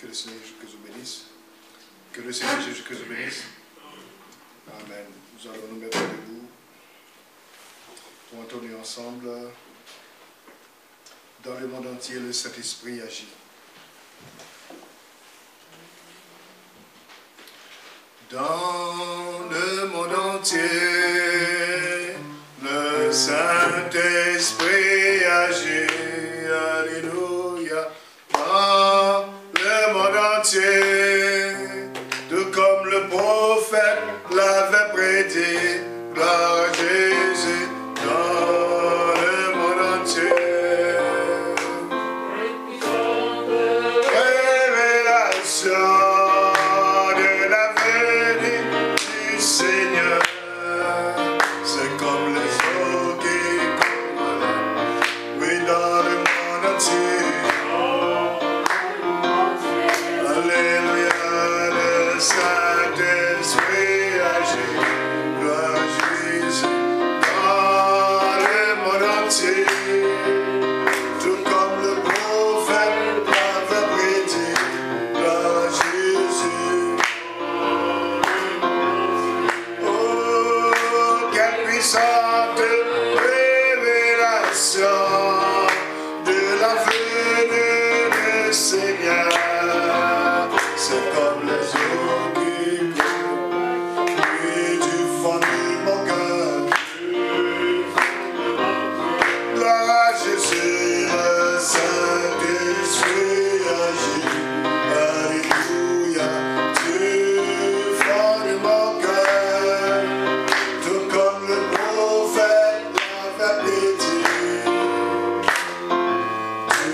Que le Seigneur Jésus vous bénisse. Que le Seigneur Jésus vous bénisse. Amen. Nous allons nous mettre debout pour entonner ensemble. Dans le monde entier, le Saint-Esprit agit. Dans le monde entier, le Saint-Esprit agit. Alléluia. Dans le monde entier, tout comme le prophète l'avait prédit, gloire à Jésus. Dans le monde entier, révélation de la venue du Seigneur. C'est comme les eaux qui coulent, oui, dans le monde entier. Alléluia, le Saint-Esprit agit, gloire à Jésus. Dans le monde entier, tout comme le prophète l'avait prédit, gloire à Jésus. Oh, quelle puissante révélation de la venue du Seigneur. C'est comme les eaux qui coulent, oui, du fond de mon cœur. Gloire à Jésus, le Saint-Esprit agit. Alléluia, du fond de mon cœur, tout comme le prophète l'avait prédit.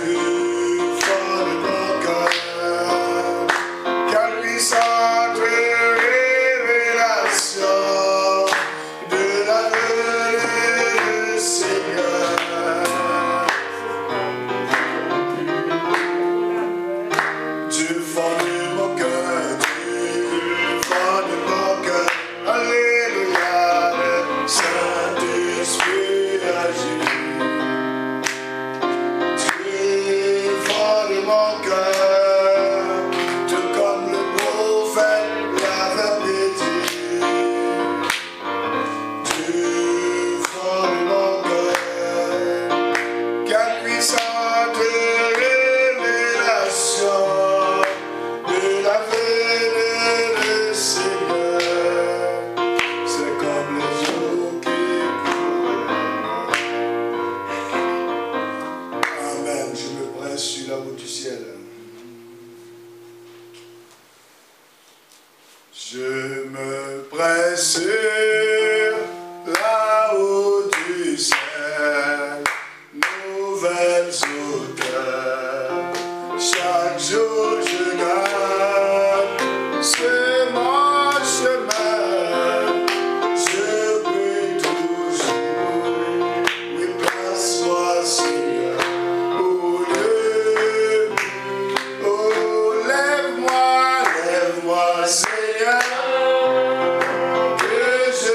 Du fond de mon cœur, quelle puissante révélation de la venue du Seigneur. Du fond de mon cœur, du fond de mon cœur, alléluia, le Saint-Esprit agit. Du fond de mon cœur, tout comme le prophète l'avait prédit. Du fond de mon cœur, quelle puissante révélation de la venue du Seigneur. C'est comme les eaux qui coulent. Amen. Je me presse sur la route du ciel. Je me presse sur la route du ciel, nouvelles odeurs. Chaque jour je gagne ce mon chemin. Je prie toujours, oui, place-moi, Seigneur, au lieu. Oh, lève-moi, Seigneur, que je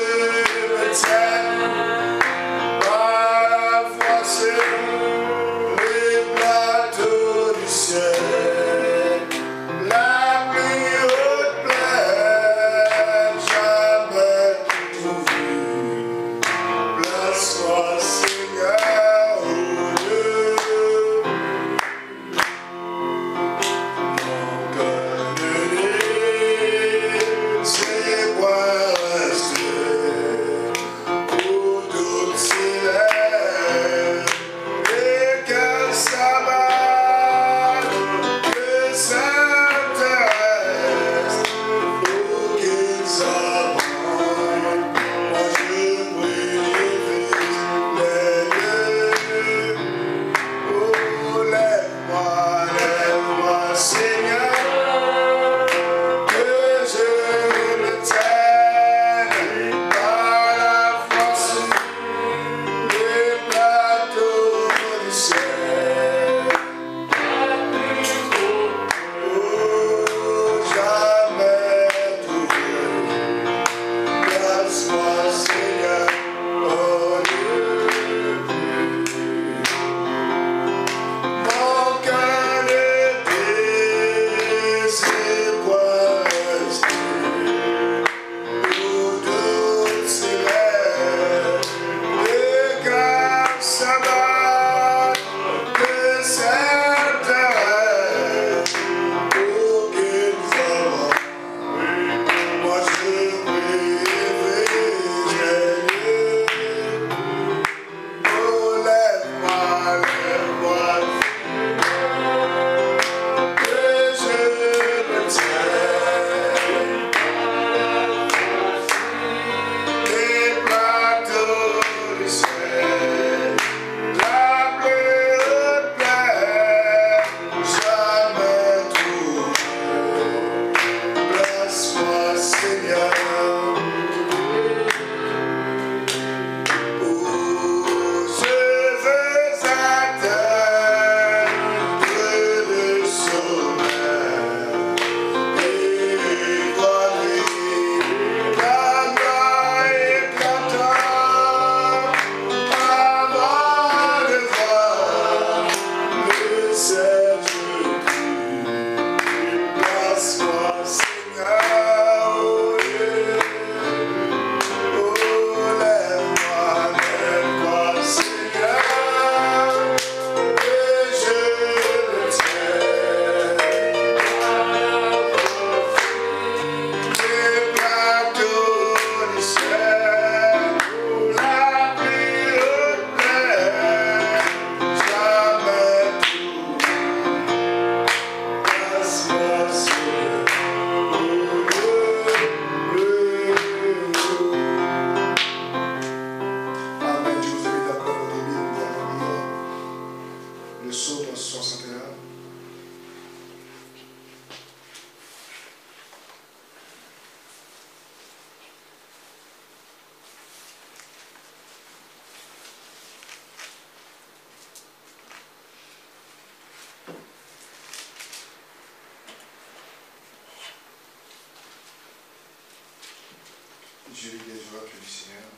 Je lis les œuvres du Seigneur.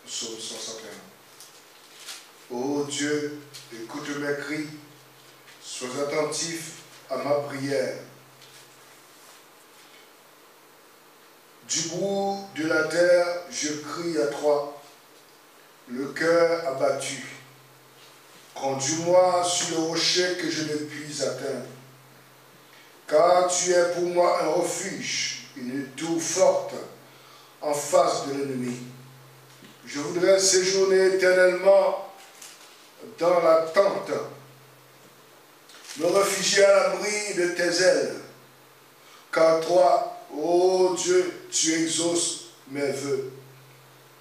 Psaume 151. Ô Dieu, écoute mes cris, sois attentif à ma prière. Du bout de la terre, je crie à toi, le cœur abattu. Conduis-moi sur le rocher que je ne puis atteindre. Car tu es pour moi un refuge, une tour forte en face de l'ennemi. Je voudrais séjourner éternellement dans la tente, me réfugier à l'abri de tes ailes. Car toi, ô Dieu, tu exauces mes vœux.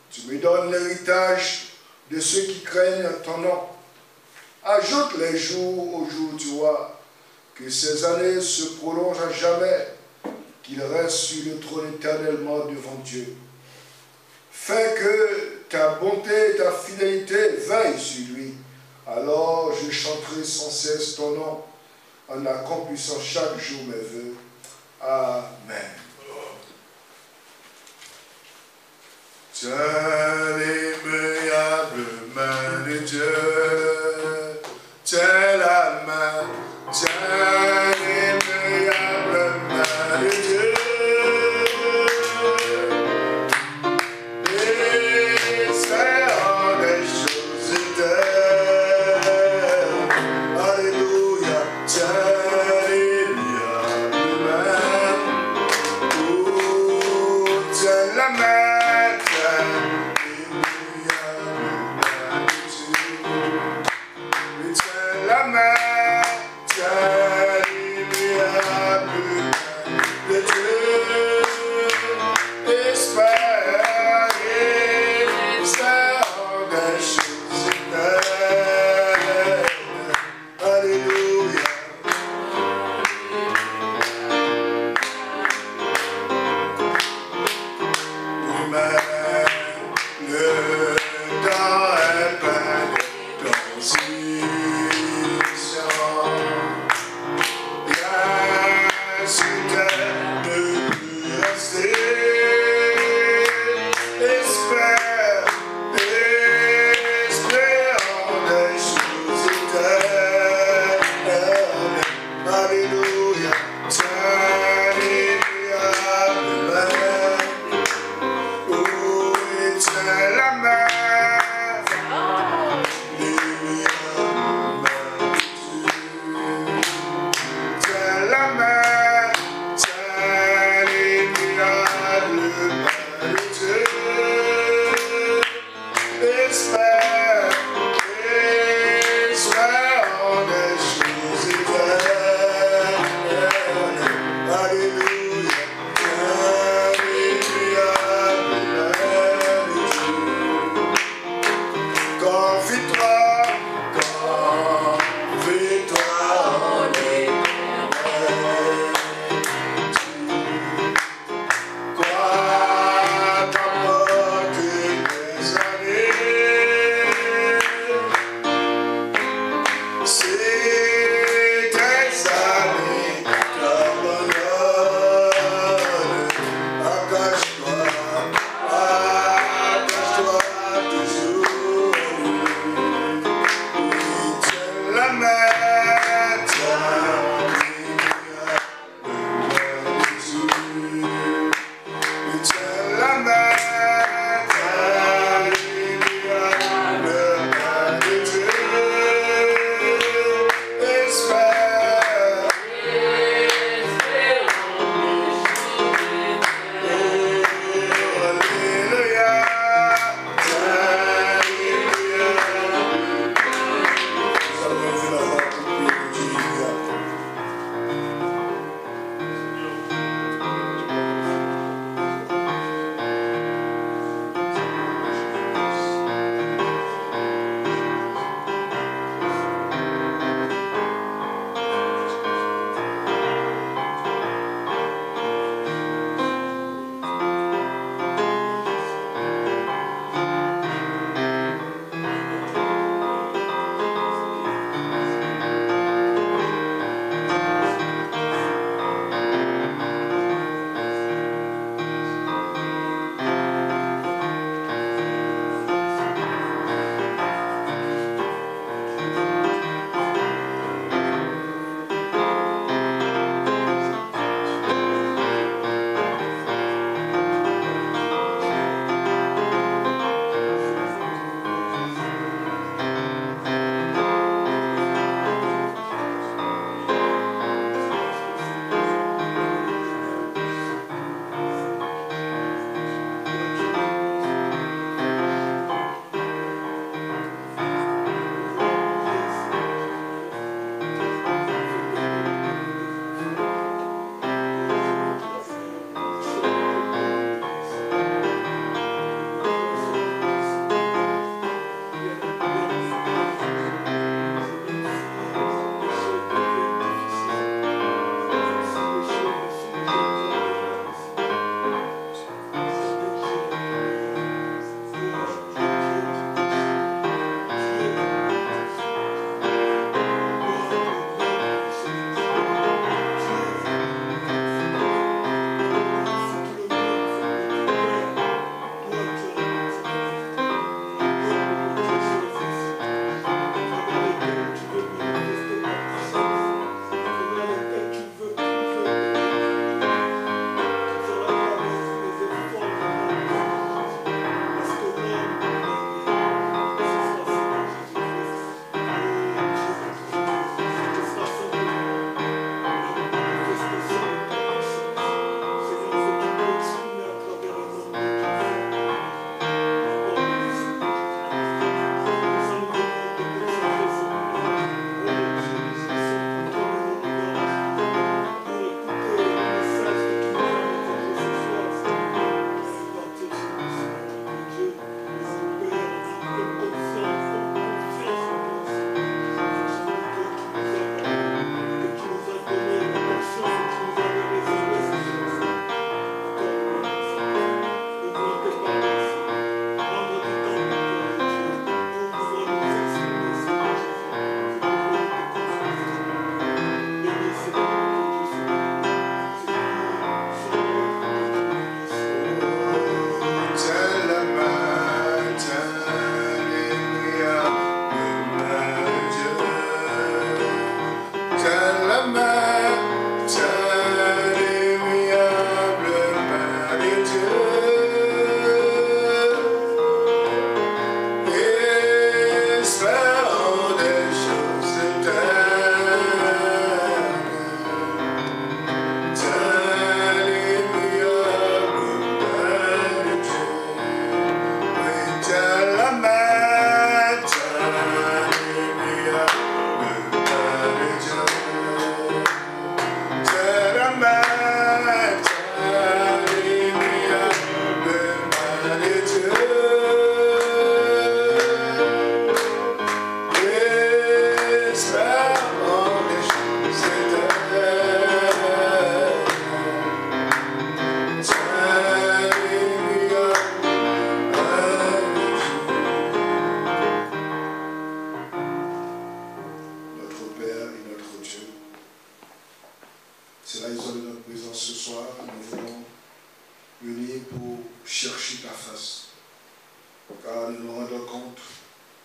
Tu me donnes l'héritage de ceux qui craignent ton nom. Ajoute les jours au jour du roi, que ces années se prolongent à jamais, qu'il reste sur le trône éternellement devant Dieu. Fais que ta bonté et ta fidélité veillent sur lui. Alors je chanterai sans cesse ton nom, en accomplissant chaque jour mes vœux. Amen. Tiens l'immuable main de Dieu, tiens la main, tiens l'immuable main de Dieu. Et c'est en des choses éternelles. Alléluia, tiens l'immuable main. Oh, tiens la main. C'est la raison de notre présence ce soir. Nous voulons venir pour chercher ta face. Car nous nous rendons compte,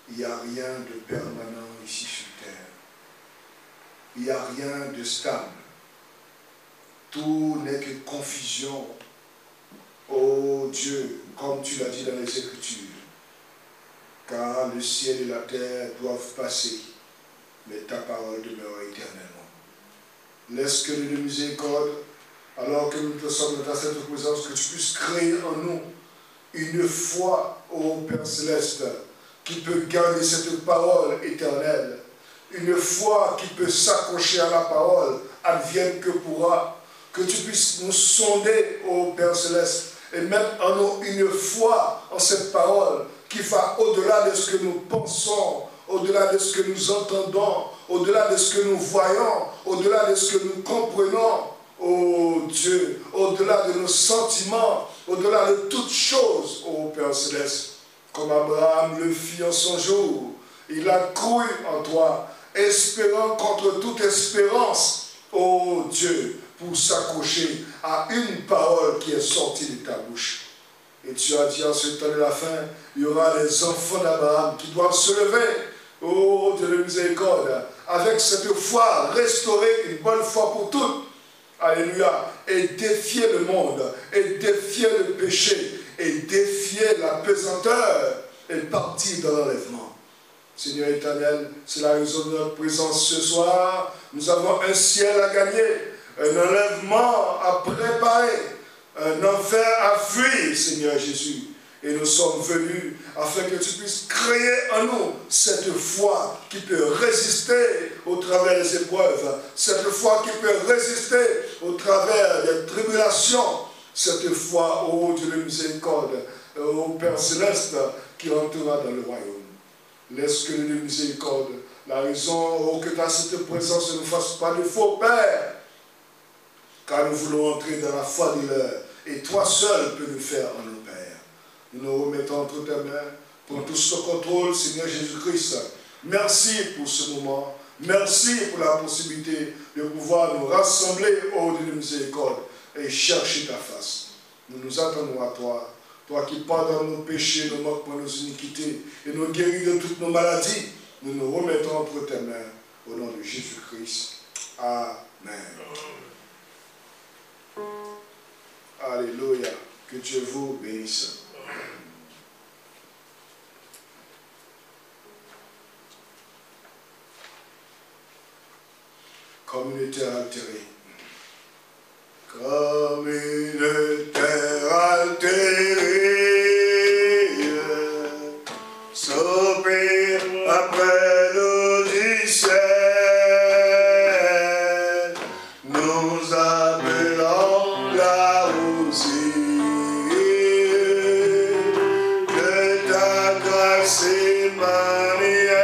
il n'y a rien de permanent ici sur terre. Il n'y a rien de stable. Tout n'est que confusion. Oh Dieu, comme tu l'as dit dans les Écritures, car le ciel et la terre doivent passer, mais ta parole demeure éternellement. Laisse que de miséricorde, alors que nous te sommes dans cette présence, que tu puisses créer en nous une foi, ô Père Céleste, qui peut garder cette parole éternelle, une foi qui peut s'accrocher à la parole, advienne que pourra, que tu puisses nous sonder, ô Père Céleste, et mettre en nous une foi en cette parole qui va au-delà de ce que nous pensons, au-delà de ce que nous entendons, au-delà de ce que nous voyons, au-delà de ce que nous comprenons, ô Dieu, au-delà de nos sentiments, au-delà de toutes choses, ô Père Céleste. Comme Abraham le fit en son jour, il a cru en toi, espérant contre toute espérance, ô Dieu, pour s'accrocher à une parole qui est sortie de ta bouche. Et tu as dit en ce temps de la fin, il y aura les enfants d'Abraham qui doivent se lever, ô Dieu de miséricorde, avec cette foi, restaurer une bonne fois pour toutes. Alléluia. Et défier le monde, et défier le péché, et défier la pesanteur, et partir dans l'enlèvement. Seigneur éternel, c'est la raison de notre présence ce soir. Nous avons un ciel à gagner, un enlèvement à préparer, un enfer à fuir, Seigneur Jésus. Et nous sommes venus afin que tu puisses créer en nous cette foi qui peut résister au travers des épreuves, cette foi qui peut résister au travers des tribulations, cette foi, ô Dieu de miséricorde, ô Père Céleste, qui entrera dans le royaume. Laisse que le miséricorde, la raison que ta cette présence ne nous fasse pas de faux, Père, car nous voulons entrer dans la foi de l'heure, et toi seul peux le faire en nous, Père. Nous nous remettons entre tes mains, prends tout ce contrôle, Seigneur Jésus-Christ. Merci pour ce moment, merci pour la possibilité de pouvoir nous rassembler au Dieu de miséricorde et chercher ta face. Nous nous attendons à toi, toi qui pardonnes nos péchés, nos manquements, nos iniquités et nous guéris de toutes nos maladies. Nous nous remettons entre tes mains au nom de Jésus-Christ. Amen. Alléluia. Que Dieu vous bénisse. Comme une terre altérée. Comme une terre altérée, soupir après l'eau du ciel, nous appelons la rosée de ta grâce Emmanuel.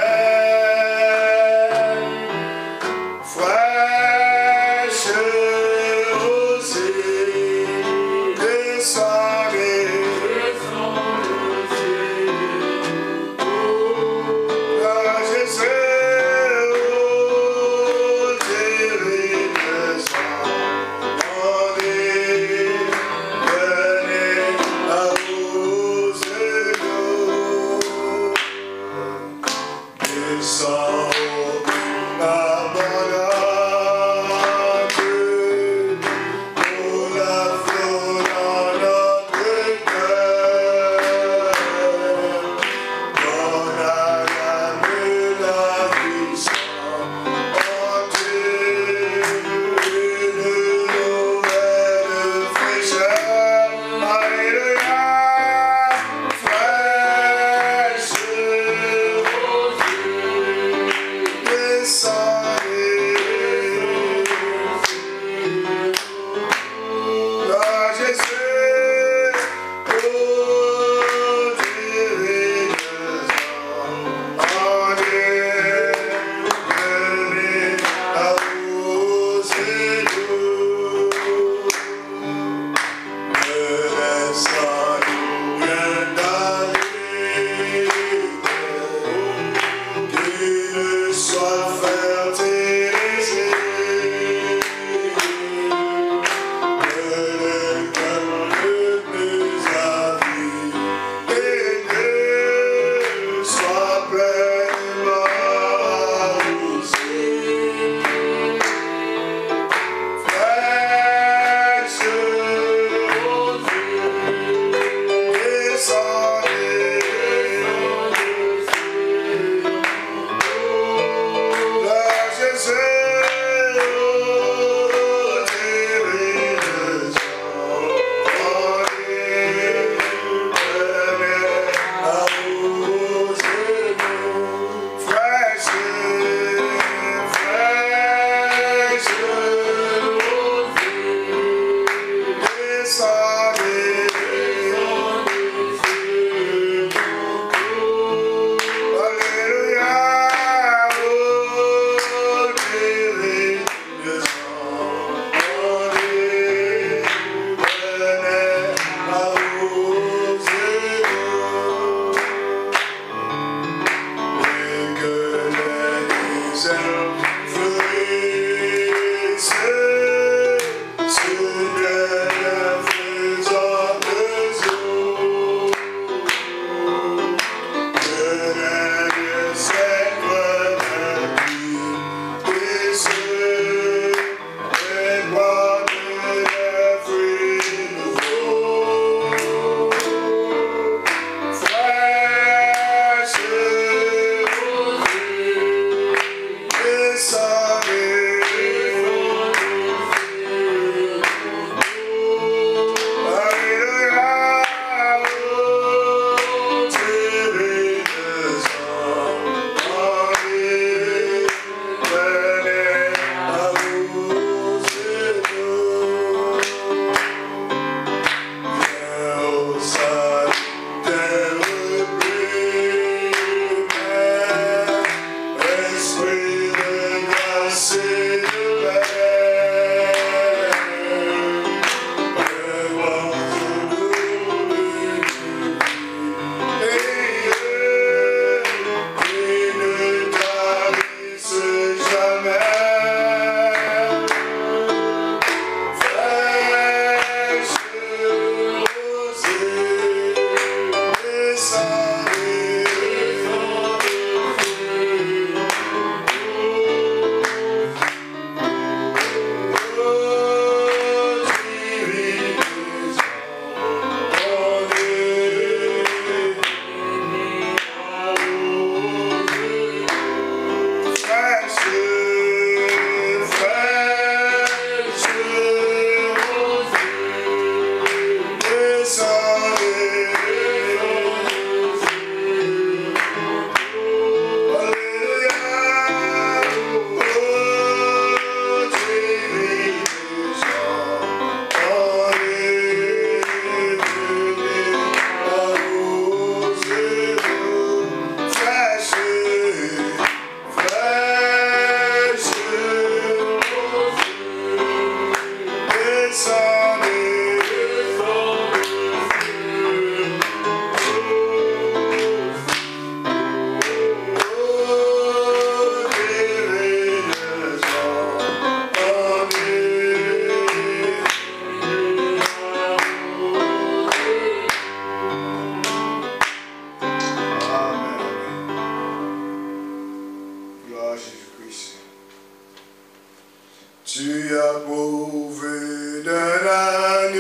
Tu as pourvu d'un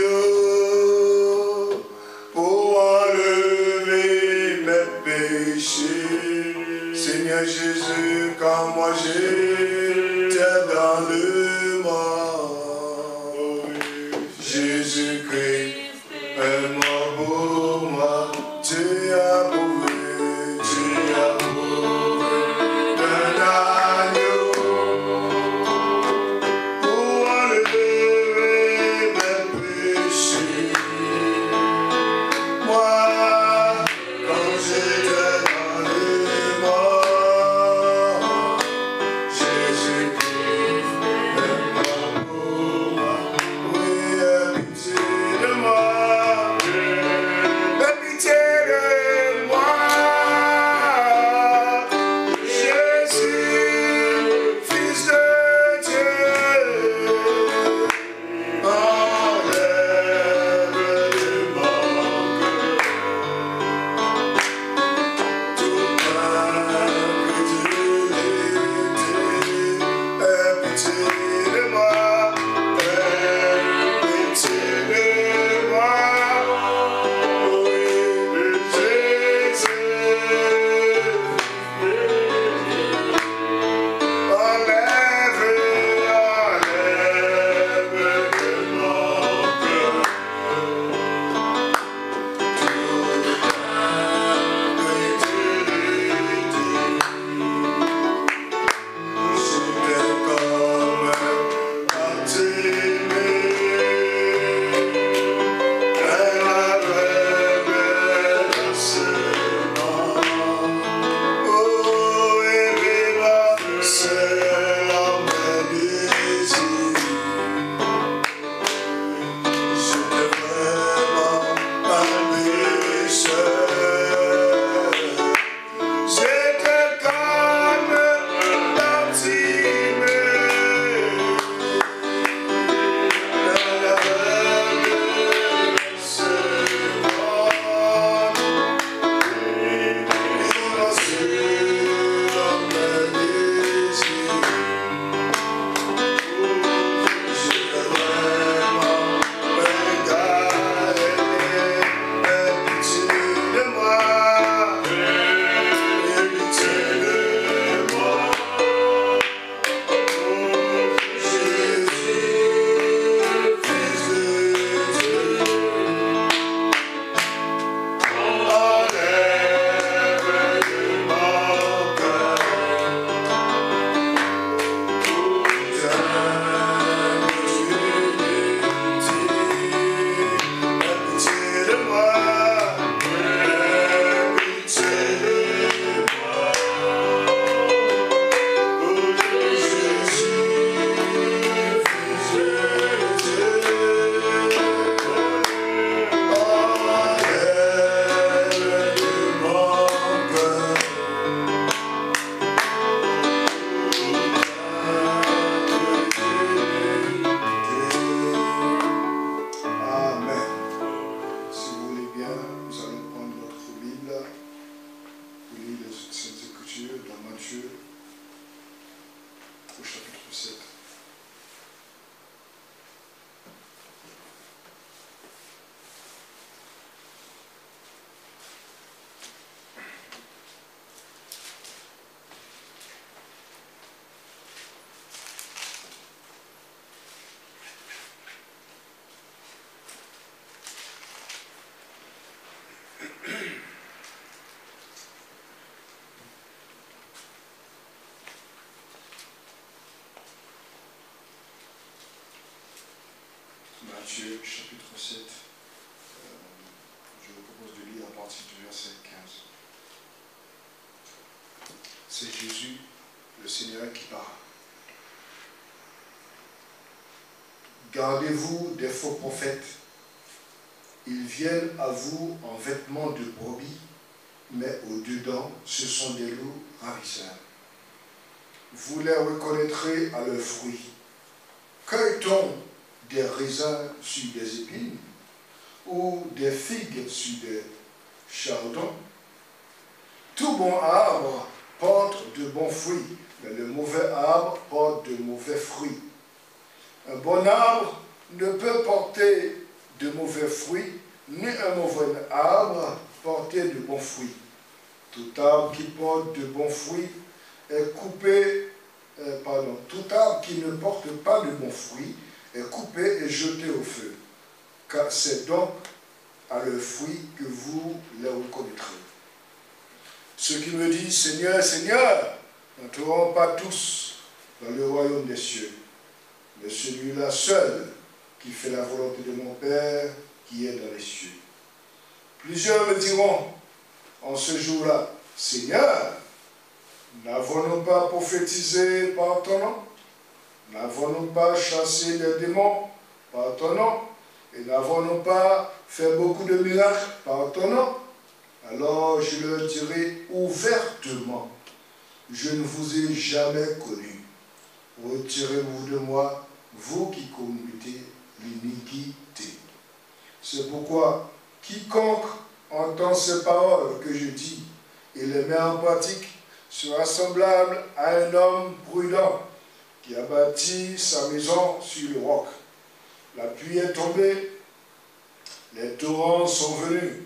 agneau pour enlever mes péchés. Seigneur Jésus, quand moi j'étais dans le monde, Jésus-Christ est mort pour moi. Tu as pourvu d'un agneau pour enlever mes péchés. Moi, quand j'étais dans le monde, Jésus-Christ est mort pour moi. Oui, aie pitié de moi. Aie pitié de moi. Jésus, Fils de Dieu, enlève de mon cœur toute ma crédulité. Aie pitié de moi. Aie pitié de moi. Oui, Jésus, enlève de mon cœur j'étais comme un timé, un aveugle dans ce monde. Oh, aimez-moi, c'est l'homme désir. J'étais vraiment un pécheur. J'étais comme un timé, un aveugle dans ce monde. Dis-moi sur l'homme désir. J'étais vraiment égaré. Aie pitié de moi. Aie pitié de moi. Jésus, Fils de Dieu, enlève de mon cœur toute impureté. Aie pitié de moi. Aie pitié de moi. Oh Jésus, Fils de Dieu, enlève de mon cœur Amen. Si vous voulez bien, nous allons prendre notre Bible pour lire les Saintes Écritures dans Matthieu au chapitre 7. Matthieu chapitre 7. Je vous propose de lire à partir du verset 15. C'est Jésus, le Seigneur, qui parle. Gardez-vous des faux prophètes. Ils viennent à vous en vêtements de brebis, mais au-dedans, ce sont des loups ravisseurs. Vous les reconnaîtrez à leurs fruits. Cueille-t-on des raisins sur des épines ou des figues sur des chardons? Tout bon arbre porte de bons fruits, mais le mauvais arbre porte de mauvais fruits. Un bon arbre ne peut porter de mauvais fruits, ni un mauvais arbre porter de bons fruits. Tout arbre qui porte de bons fruits est coupé, tout arbre qui ne porte pas de bons fruits est coupé et jeté au feu. Car c'est donc à leurs fruits que vous les reconnaîtrez. Ceux qui me disent Seigneur, Seigneur, n'entreront pas tous dans le royaume des cieux, mais celui-là seul qui fait la volonté de mon Père qui est dans les cieux. Plusieurs me diront en ce jour-là, Seigneur, n'avons-nous pas prophétisé par ton nom? N'avons-nous pas chassé les démons par ton nom? Et n'avons-nous pas fait beaucoup de miracles par ton nom? Alors je leur dirai ouvertement, je ne vous ai jamais connu. Retirez-vous de moi, vous qui commettez l'iniquité. C'est pourquoi quiconque entend ces paroles que je dis et les met en pratique sera semblable à un homme prudent qui a bâti sa maison sur le roc. La pluie est tombée, les torrents sont venus,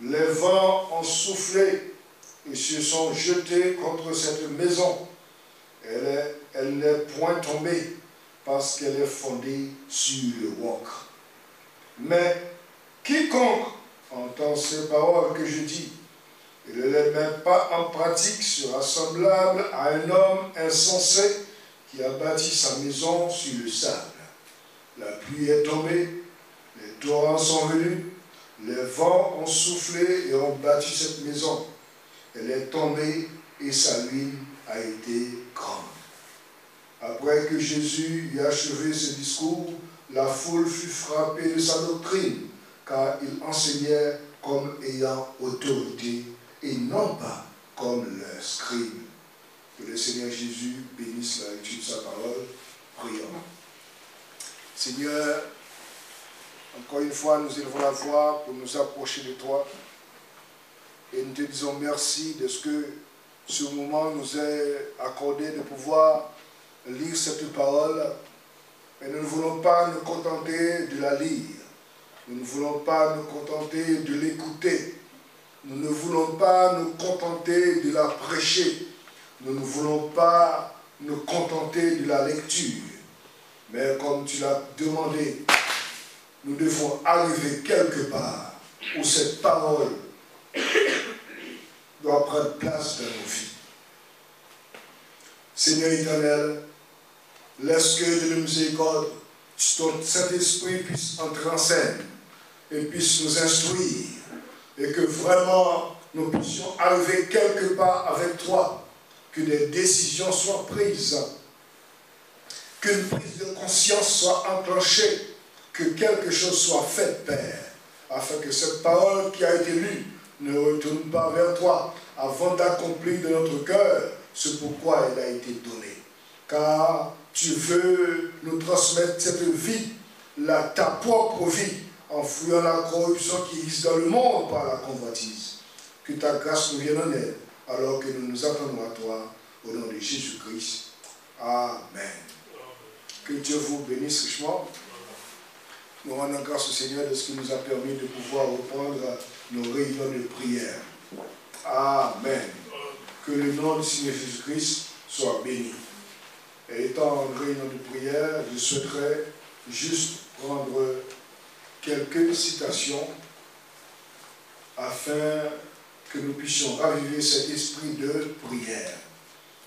les vents ont soufflé et se sont jetés contre cette maison. Elle n'est point tombée parce qu'elle est fondée sur le roc. Mais quiconque entend ces paroles que je dis et ne les met pas en pratique sera semblable à un homme insensé qui a bâti sa maison sur le sable. La pluie est tombée, les torrents sont venus, les vents ont soufflé et ont bâti cette maison. Elle est tombée et sa ruine a été grande. Après que Jésus eut achevé ce discours, la foule fut frappée de sa doctrine, car il enseignait comme ayant autorité et non pas comme leurs scribes. Que le Seigneur Jésus bénisse la lecture de sa parole. Prions. Seigneur, encore une fois, nous élevons la voix pour nous approcher de toi. Et nous te disons merci de ce que ce moment nous est accordé de pouvoir lire cette parole. Mais nous ne voulons pas nous contenter de la lire. Nous ne voulons pas nous contenter de l'écouter. Nous ne voulons pas nous contenter de la prêcher. Nous ne voulons pas nous contenter de la lecture. Mais comme tu l'as demandé, nous devons arriver quelque part où cette parole doit prendre place dans nos vies. Seigneur éternel, laisse que de la miséricorde, ton Saint-Esprit puisse entrer en scène et puisse nous instruire et que vraiment nous puissions arriver quelque part avec toi, que des décisions soient prises, qu'une prise de conscience soit enclenchée, que quelque chose soit fait, Père, afin que cette parole qui a été lue ne retourne pas vers toi avant d'accomplir de notre cœur ce pourquoi elle a été donnée. Car tu veux nous transmettre cette vie, ta propre vie, en fuyant la corruption qui existe dans le monde par la convoitise. Que ta grâce nous vienne en aide, alors que nous nous attendons à toi, au nom de Jésus-Christ. Amen. Que Dieu vous bénisse richement. Nous rendons grâce au Seigneur de ce qui nous a permis de pouvoir reprendre nos réunions de prière. Amen. Que le nom du Seigneur Jésus-Christ soit béni. Et étant en réunion de prière, je souhaiterais juste prendre quelques citations afin que nous puissions raviver cet esprit de prière.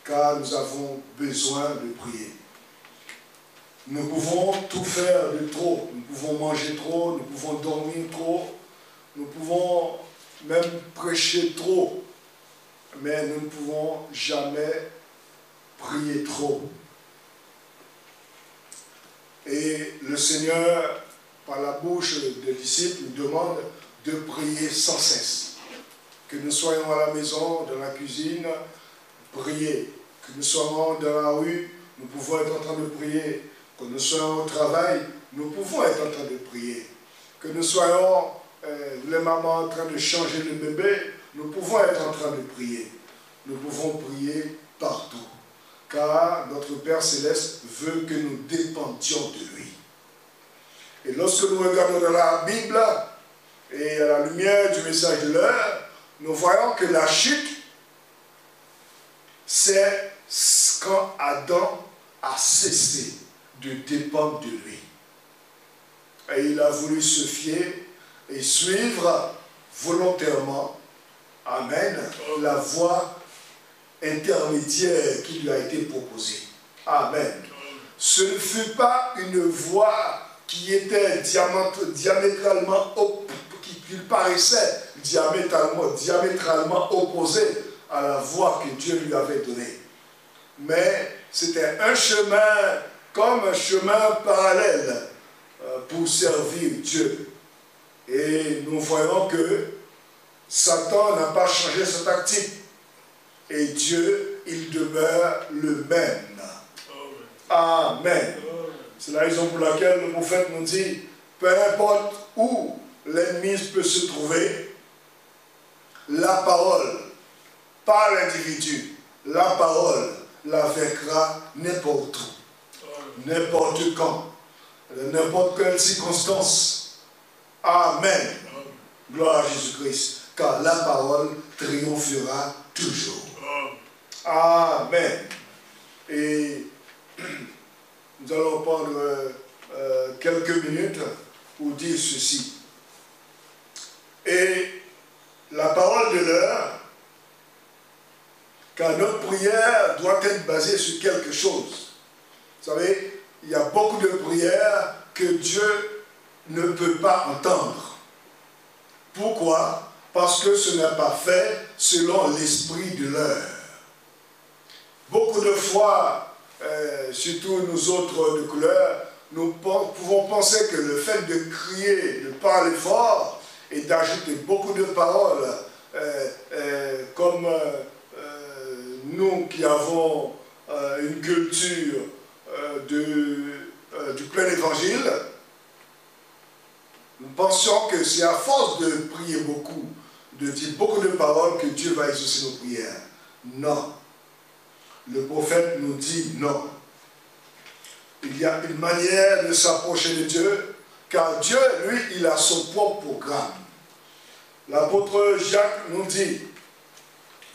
Car nous avons besoin de prier. Nous pouvons tout faire de trop. Nous pouvons manger trop, nous pouvons dormir trop, nous pouvons même prêcher trop. Mais nous ne pouvons jamais prier trop. Et le Seigneur, par la bouche des disciples, nous demande de prier sans cesse. Que nous soyons à la maison, dans la cuisine, prier. Que nous soyons dans la rue, nous pouvons être en train de prier. Que nous soyons au travail, nous pouvons être en train de prier. Que nous soyons, les mamans en train de changer le bébé, nous pouvons être en train de prier. nous pouvons prier partout. Car notre Père Céleste veut que nous dépendions de lui. Et lorsque nous regardons dans la Bible, et à la lumière du message de l'heure, nous voyons que la chute, c'est quand Adam a cessé de dépendre de lui. Et il a voulu se fier et suivre volontairement, amen, la voie intermédiaire qui lui a été proposée. Amen. Ce ne fut pas une voie qui était diamétralement qui paraissait diamétralement opposée à la voie que Dieu lui avait donnée. Mais c'était un chemin comme un chemin parallèle pour servir Dieu. Et nous voyons que Satan n'a pas changé sa tactique. Et Dieu, il demeure le même. Amen. C'est la raison pour laquelle le prophète nous dit, peu importe où l'ennemi peut se trouver, la parole, pas l'individu, la parole la vaincra n'importe où, n'importe quand, n'importe quelle circonstance. Amen. Gloire à Jésus-Christ. Car la parole triomphera toujours. Amen. Et nous allons prendre quelques minutes pour dire ceci. Et la parole de l'heure, car notre prière doit être basée sur quelque chose. Vous savez, il y a beaucoup de prières que Dieu ne peut pas entendre. Pourquoi? Parce que ce n'est pas fait selon l'esprit de l'heure. Beaucoup de fois, surtout nous autres de couleur, nous pouvons penser que le fait de crier, de parler fort et d'ajouter beaucoup de paroles, comme nous qui avons une culture du plein évangile, nous pensions que c'est à force de prier beaucoup, de dire beaucoup de paroles que Dieu va exaucer nos prières. Non. Le prophète nous dit non. Il y a une manière de s'approcher de Dieu, car Dieu, lui, il a son propre programme. L'apôtre Jacques nous dit,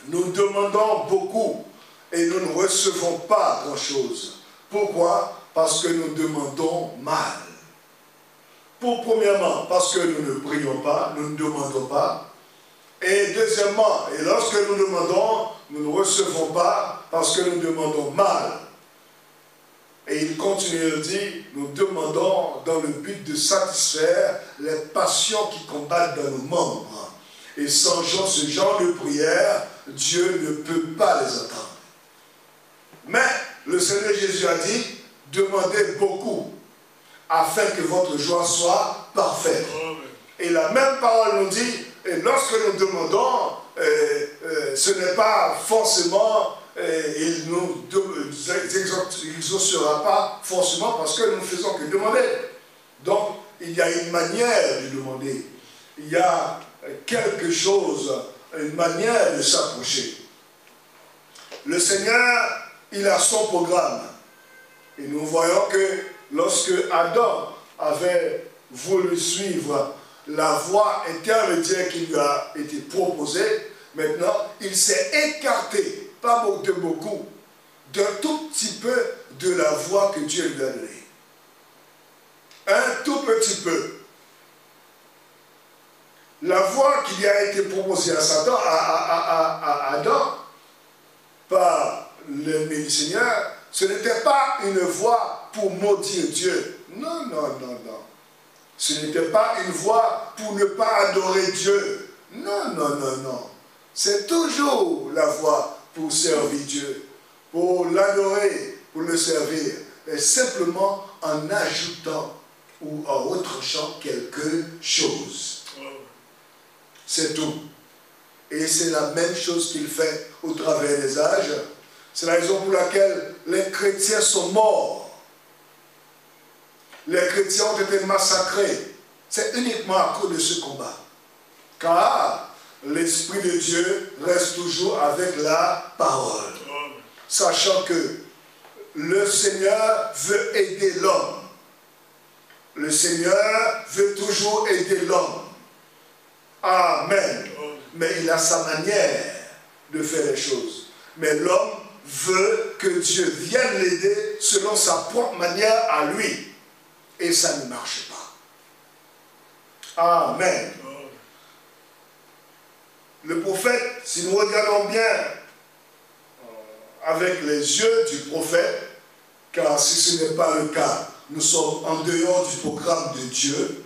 nous demandons beaucoup et nous ne recevons pas grand-chose. Pourquoi? Parce que nous demandons mal. Premièrement, parce que nous ne prions pas, nous ne demandons pas. Et deuxièmement, et lorsque nous demandons, nous ne recevons pas parce que nous demandons mal. Et il continue de dire, nous demandons dans le but de satisfaire les passions qui combattent dans nos membres. Et sans ce genre de prière, Dieu ne peut pas les entendre. Mais le Seigneur Jésus a dit, demandez beaucoup, afin que votre joie soit parfaite. Et la même parole nous dit, et lorsque nous demandons, ce n'est pas forcément, il nous exaucera pas forcément parce que nous ne faisons que demander. Donc, il y a une manière de demander. Il y a quelque chose, une manière de s'approcher. Le Seigneur, il a son programme. Et nous voyons que lorsque Adam avait voulu suivre la voie intermédiaire qui lui a été proposée, maintenant, il s'est écarté, pas de beaucoup, d'un tout petit peu de la voie que Dieu lui a donnée. Un tout petit peu. La voie qui lui a été proposée à Satan, à Adam, par l'ennemi du Seigneur, ce n'était pas une voie pour maudire Dieu. Non, non, non, non. Ce n'était pas une voie pour ne pas adorer Dieu. Non, non, non, non. C'est toujours la voie pour servir Dieu, pour l'adorer, pour le servir, et simplement en ajoutant ou en retranchant quelque chose. C'est tout. Et c'est la même chose qu'il fait au travers des âges. C'est la raison pour laquelle les chrétiens sont morts. Les chrétiens ont été massacrés. C'est uniquement à cause de ce combat. Car l'Esprit de Dieu reste toujours avec la parole. Sachant que le Seigneur veut aider l'homme. Le Seigneur veut toujours aider l'homme. Amen. Mais il a sa manière de faire les choses. Mais l'homme veut que Dieu vienne l'aider selon sa propre manière à lui. Et ça ne marche pas. Amen. Le prophète, si nous regardons bien avec les yeux du prophète, car si ce n'est pas le cas, nous sommes en dehors du programme de Dieu,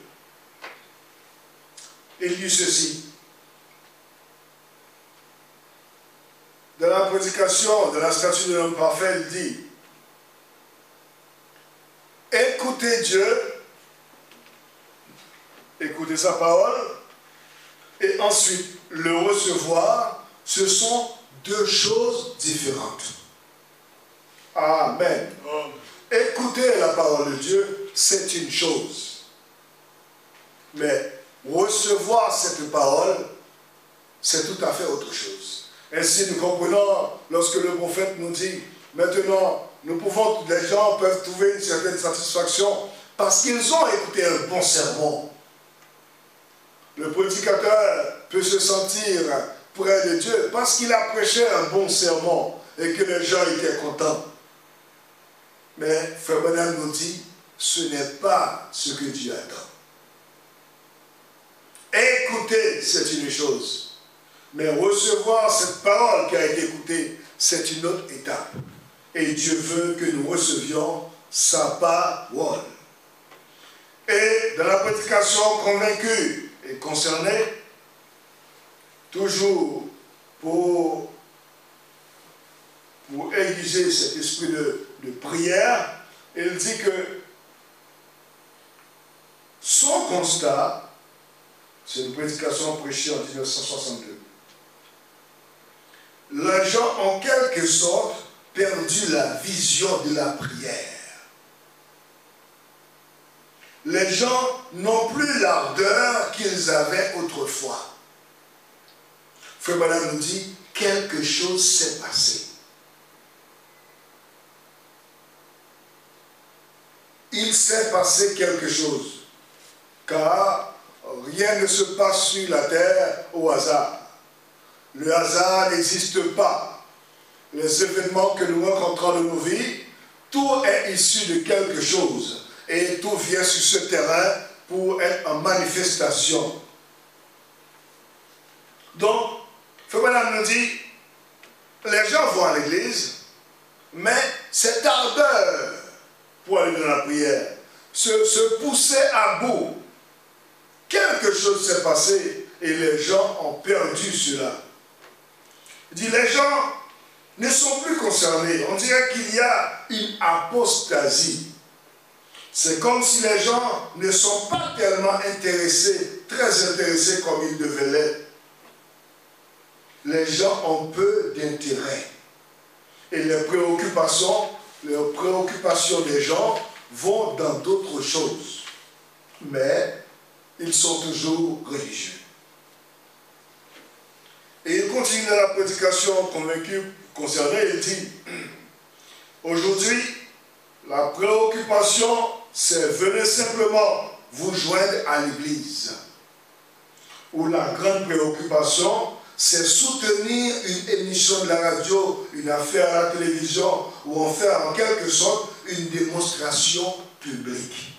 il dit ceci. Dans la prédication de la statue de l'homme parfait, il dit, écoutez Dieu, écoutez sa parole, et ensuite le recevoir, ce sont deux choses différentes. Amen. Écouter la parole de Dieu, c'est une chose. Mais recevoir cette parole, c'est tout à fait autre chose. Ainsi, nous comprenons lorsque le prophète nous dit, maintenant, les gens peuvent trouver une certaine satisfaction parce qu'ils ont écouté un bon sermon. Le prédicateur peut se sentir près de Dieu parce qu'il a prêché un bon sermon et que les gens étaient contents. Mais Frère Branham nous dit, ce n'est pas ce que Dieu attend. Écouter, c'est une chose. Mais recevoir cette parole qui a été écoutée, c'est une autre étape. Et Dieu veut que nous recevions sa parole. Et dans la prédication convaincue et concernée, toujours pour aiguiser cet esprit de prière, il dit que son constat, c'est une prédication prêchée en 1962, les gens ont en quelque sorte perdu la vision de la prière. Les gens n'ont plus l'ardeur qu'ils avaient autrefois. Frère Branham nous dit, quelque chose s'est passé. Il s'est passé quelque chose, car rien ne se passe sur la terre au hasard. Le hasard n'existe pas. Les événements que nous rencontrons dans nos vies, tout est issu de quelque chose. Et tout vient sur ce terrain pour être en manifestation. Donc, Frère Branham nous dit, les gens vont à l'église, mais cette ardeur pour aller dans la prière, se pousser à bout. Quelque chose s'est passé et les gens ont perdu cela. Il dit, les gens ne sont plus concernés. On dirait qu'il y a une apostasie. C'est comme si les gens ne sont pas tellement intéressés, très intéressés comme ils devaient l'être. Les gens ont peu d'intérêt. Et les préoccupations des gens vont dans d'autres choses. Mais ils sont toujours religieux. Et il continue dans la prédication convaincue concernée, il dit, aujourd'hui, la préoccupation, c'est venez simplement vous joindre à l'église. Ou la grande préoccupation, c'est soutenir une émission de la radio, une affaire à la télévision, ou en faire en quelque sorte une démonstration publique.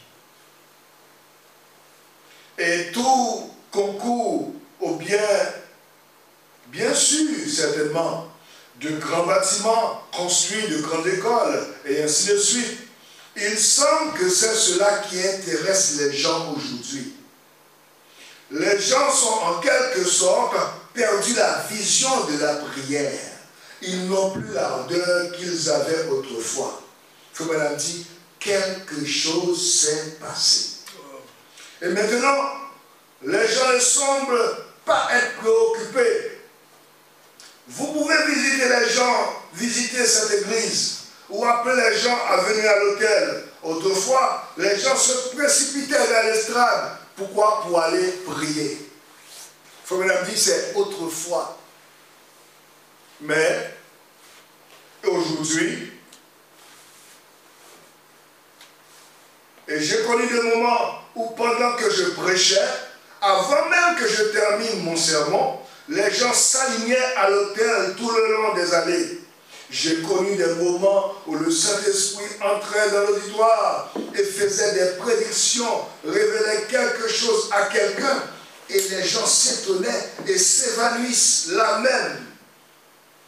Et tout concourt au bien sûr, certainement, de grands bâtiments construits, de grandes écoles, et ainsi de suite. Il semble que c'est cela qui intéresse les gens aujourd'hui. Les gens sont en quelque sorte perdu la vision de la prière. Ils n'ont plus l'ardeur qu'ils avaient autrefois. Frère Branham dit, quelque chose s'est passé. Et maintenant, les gens ne semblent pas être préoccupés. Vous pouvez visiter les gens, visiter cette église, ou appeler les gens à venir à l'hôtel. Autrefois, les gens se précipitaient vers l'estrade. Pourquoi? Pour aller prier. Frère dit c'est autrefois. Mais aujourd'hui, et j'ai connu des moments où pendant que je prêchais, avant même que je termine mon sermon, les gens s'alignaient à l'autel tout le long des allées. J'ai connu des moments où le Saint-Esprit entrait dans l'auditoire et faisait des prédictions, révélait quelque chose à quelqu'un, et les gens s'étonnaient et s'évanouissent là même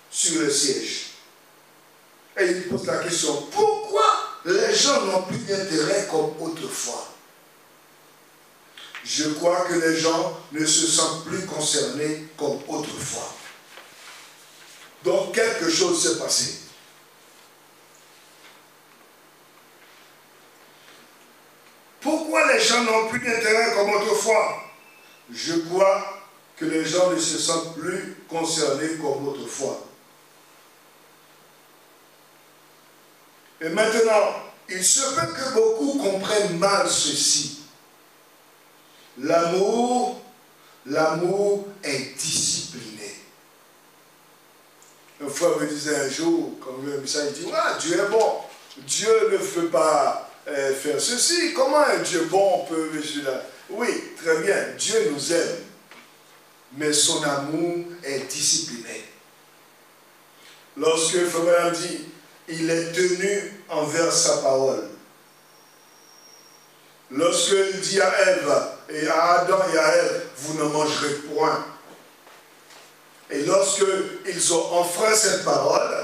sur le siège. Et il pose la question, pourquoi les gens n'ont plus d'intérêt comme autrefois? Je crois que les gens ne se sentent plus concernés comme autrefois. Donc quelque chose s'est passé. Pourquoi les gens n'ont plus d'intérêt comme autrefois? Je crois que les gens ne se sentent plus concernés comme autrefois. Et maintenant, il se peut que beaucoup comprennent mal ceci. L'amour est discipliné. Un frère me disait un jour, quand il me ça, il dit, ouais, Dieu est bon. Dieu ne peut pas faire ceci. Comment un Dieu bon peut... Oui, très bien, Dieu nous aime. Mais son amour est discipliné. Lorsque frère dit, il est tenu envers sa parole. Lorsqu'il dit à Ève, et à Adam et à Ève, vous ne mangerez point. Et lorsqu'ils ont enfreint cette parole,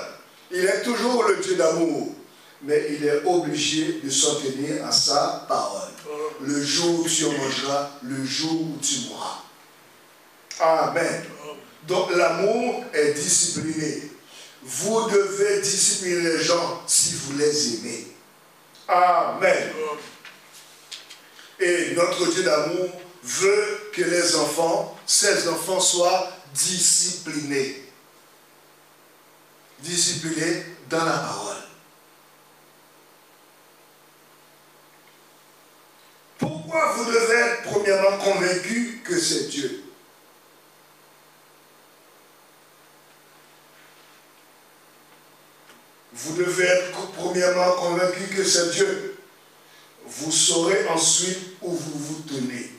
il est toujours le Dieu d'amour. Mais il est obligé de s'en tenir à sa parole. Le jour où tu en mangeras, le jour où tu mourras. Amen. Donc l'amour est discipliné. Vous devez discipliner les gens si vous les aimez. Amen. Et notre Dieu d'amour veut que les enfants, ces enfants soient disciplinés. Disciplinés dans la parole. Pourquoi vous devez être premièrement convaincu que c'est Dieu? Vous devez être premièrement convaincu que c'est Dieu. Vous saurez ensuite où vous vous tenez.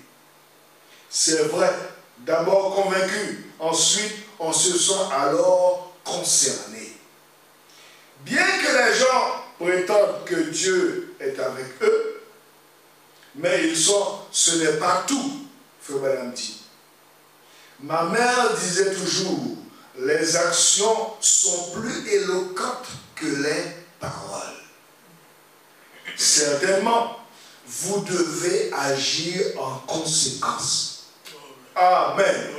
C'est vrai, d'abord convaincu, ensuite on se sent alors concerné. Bien que les gens prétendent que Dieu est avec eux, mais ce n'est pas tout, frère Madame dit. Ma mère disait toujours, les actions sont plus éloquentes que les paroles. Certainement, vous devez agir en conséquence. Amen.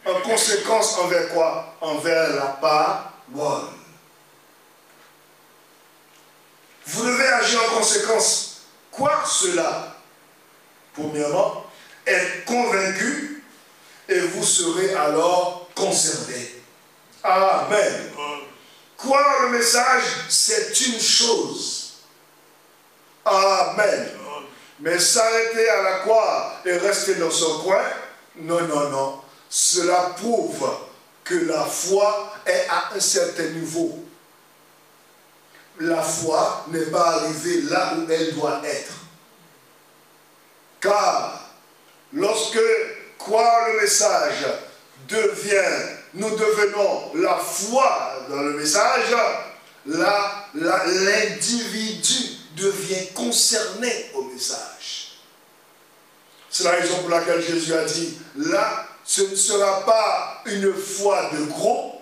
En conséquence envers quoi? Envers la parole. Vous devez agir en conséquence. Quoi cela? Premièrement, être convaincu et vous serez alors concerné. Amen. Croire le message, c'est une chose. Amen. Mais s'arrêter à la croire et rester dans son coin, non, non, non. Cela prouve que la foi est à un certain niveau. La foi n'est pas arrivée là où elle doit être. Car lorsque croire le message nous devenons la foi dans le message, l'individu devient concerné au message. C'est la raison pour laquelle Jésus a dit, là, ce ne sera pas une foi de gros,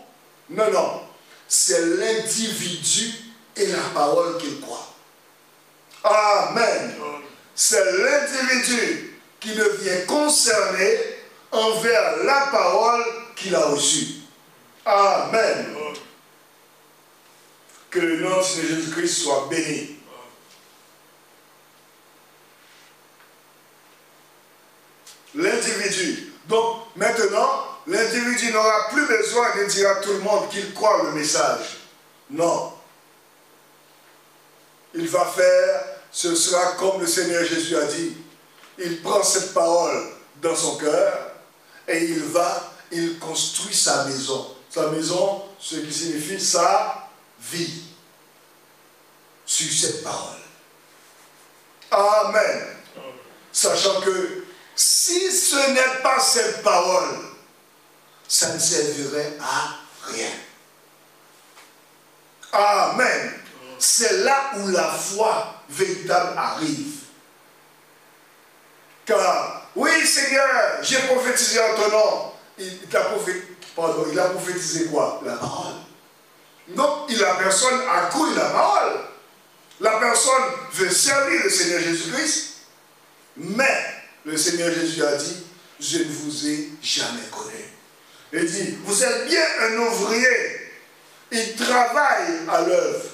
non, non, c'est l'individu et la parole qu'il croit. Amen. C'est l'individu qui devient concerné envers la parole qu'il a reçue. Amen. Que le nom de Jésus-Christ soit béni. L'individu. Donc, maintenant, l'individu n'aura plus besoin de dire à tout le monde qu'il croit le message. Non. Il va faire, ce sera comme le Seigneur Jésus a dit. Il prend cette parole dans son cœur et il construit sa maison. Sa maison, ce qui signifie sa vie. Sur cette parole. Amen. Sachant que si ce n'est pas cette parole, ça ne servirait à rien. Amen. C'est là où la foi véritable arrive. Car, oui Seigneur, j'ai prophétisé en ton nom. Il a prophétisé quoi? La parole. Donc, la personne a cru la parole. La personne veut servir le Seigneur Jésus-Christ. Mais, le Seigneur Jésus a dit, je ne vous ai jamais connu. Il dit, vous êtes bien un ouvrier. Il travaille à l'œuvre.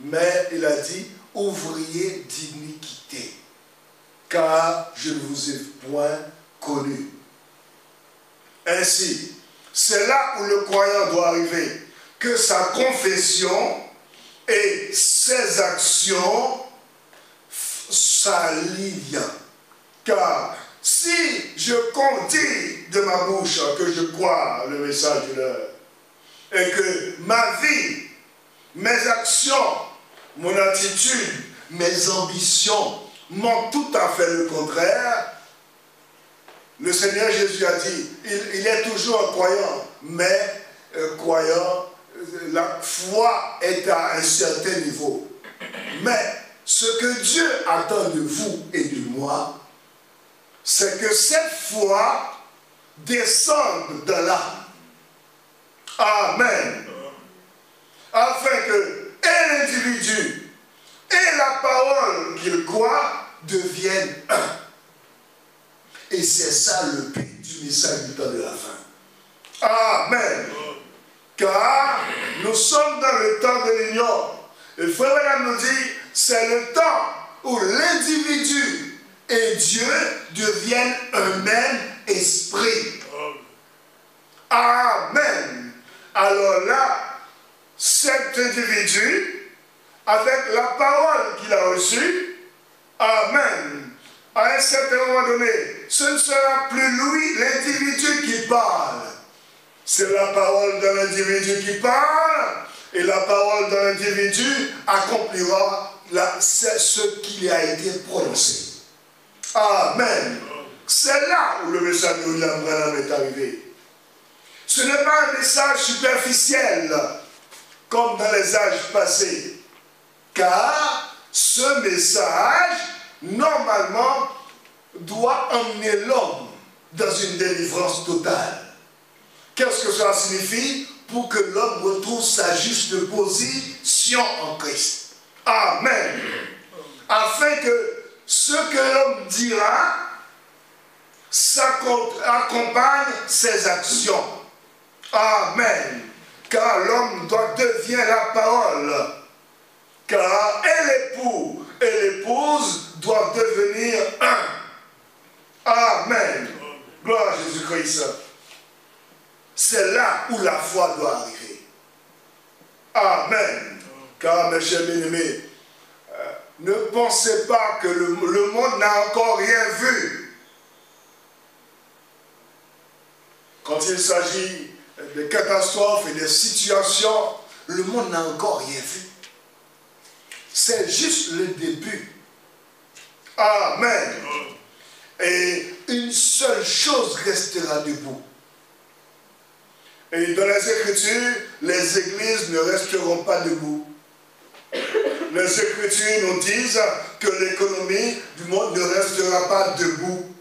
Mais il a dit, ouvrier d'iniquité. Car je ne vous ai point connu. Ainsi, c'est là où le croyant doit arriver. Que sa confession et ses actions s'allient. Car si je dis de ma bouche que je crois le message de l'heure, et que ma vie, mes actions, mon attitude, mes ambitions montrent tout à fait le contraire, le Seigneur Jésus a dit, il est toujours un croyant, mais croyant, la foi est à un certain niveau. Mais ce que Dieu attend de vous et de moi, c'est que cette foi descende dans l'âme. Amen. Afin que et l'individu et la parole qu'il croit deviennent un. Et c'est ça le but du message du temps de la fin. Amen. Car nous sommes dans le temps de l'union. Et Frère Branham nous dit, c'est le temps où l'individu et Dieu deviennent un même esprit. Amen. Alors là, cet individu, avec la parole qu'il a reçue, amen, à un certain moment donné, ce ne sera plus lui, l'individu, qui parle. C'est la parole de l'individu qui parle, et la parole de l'individu accomplira ce qui a été prononcé. Amen. C'est là où le message de William Branham est arrivé. Ce n'est pas un message superficiel, comme dans les âges passés, car ce message, normalement, doit emmener l'homme dans une délivrance totale. Qu'est-ce que cela signifie? Pour que l'homme retrouve sa juste position en Christ. Amen. Afin que ce que l'homme dira accompagne ses actions. Amen. Car l'homme devient la parole. Car et l'époux et l'épouse doivent devenir un. Amen. Gloire à Jésus-Christ. C'est là où la foi doit arriver. Amen. Car, mes chers bien-aimés, ne pensez pas que le monde n'a encore rien vu. Quand il s'agit des catastrophes et des situations, le monde n'a encore rien vu. C'est juste le début. Amen. Et une seule chose restera debout. Et dans les Écritures, les églises ne resteront pas debout. Les Écritures nous disent que l'économie du monde ne restera pas debout.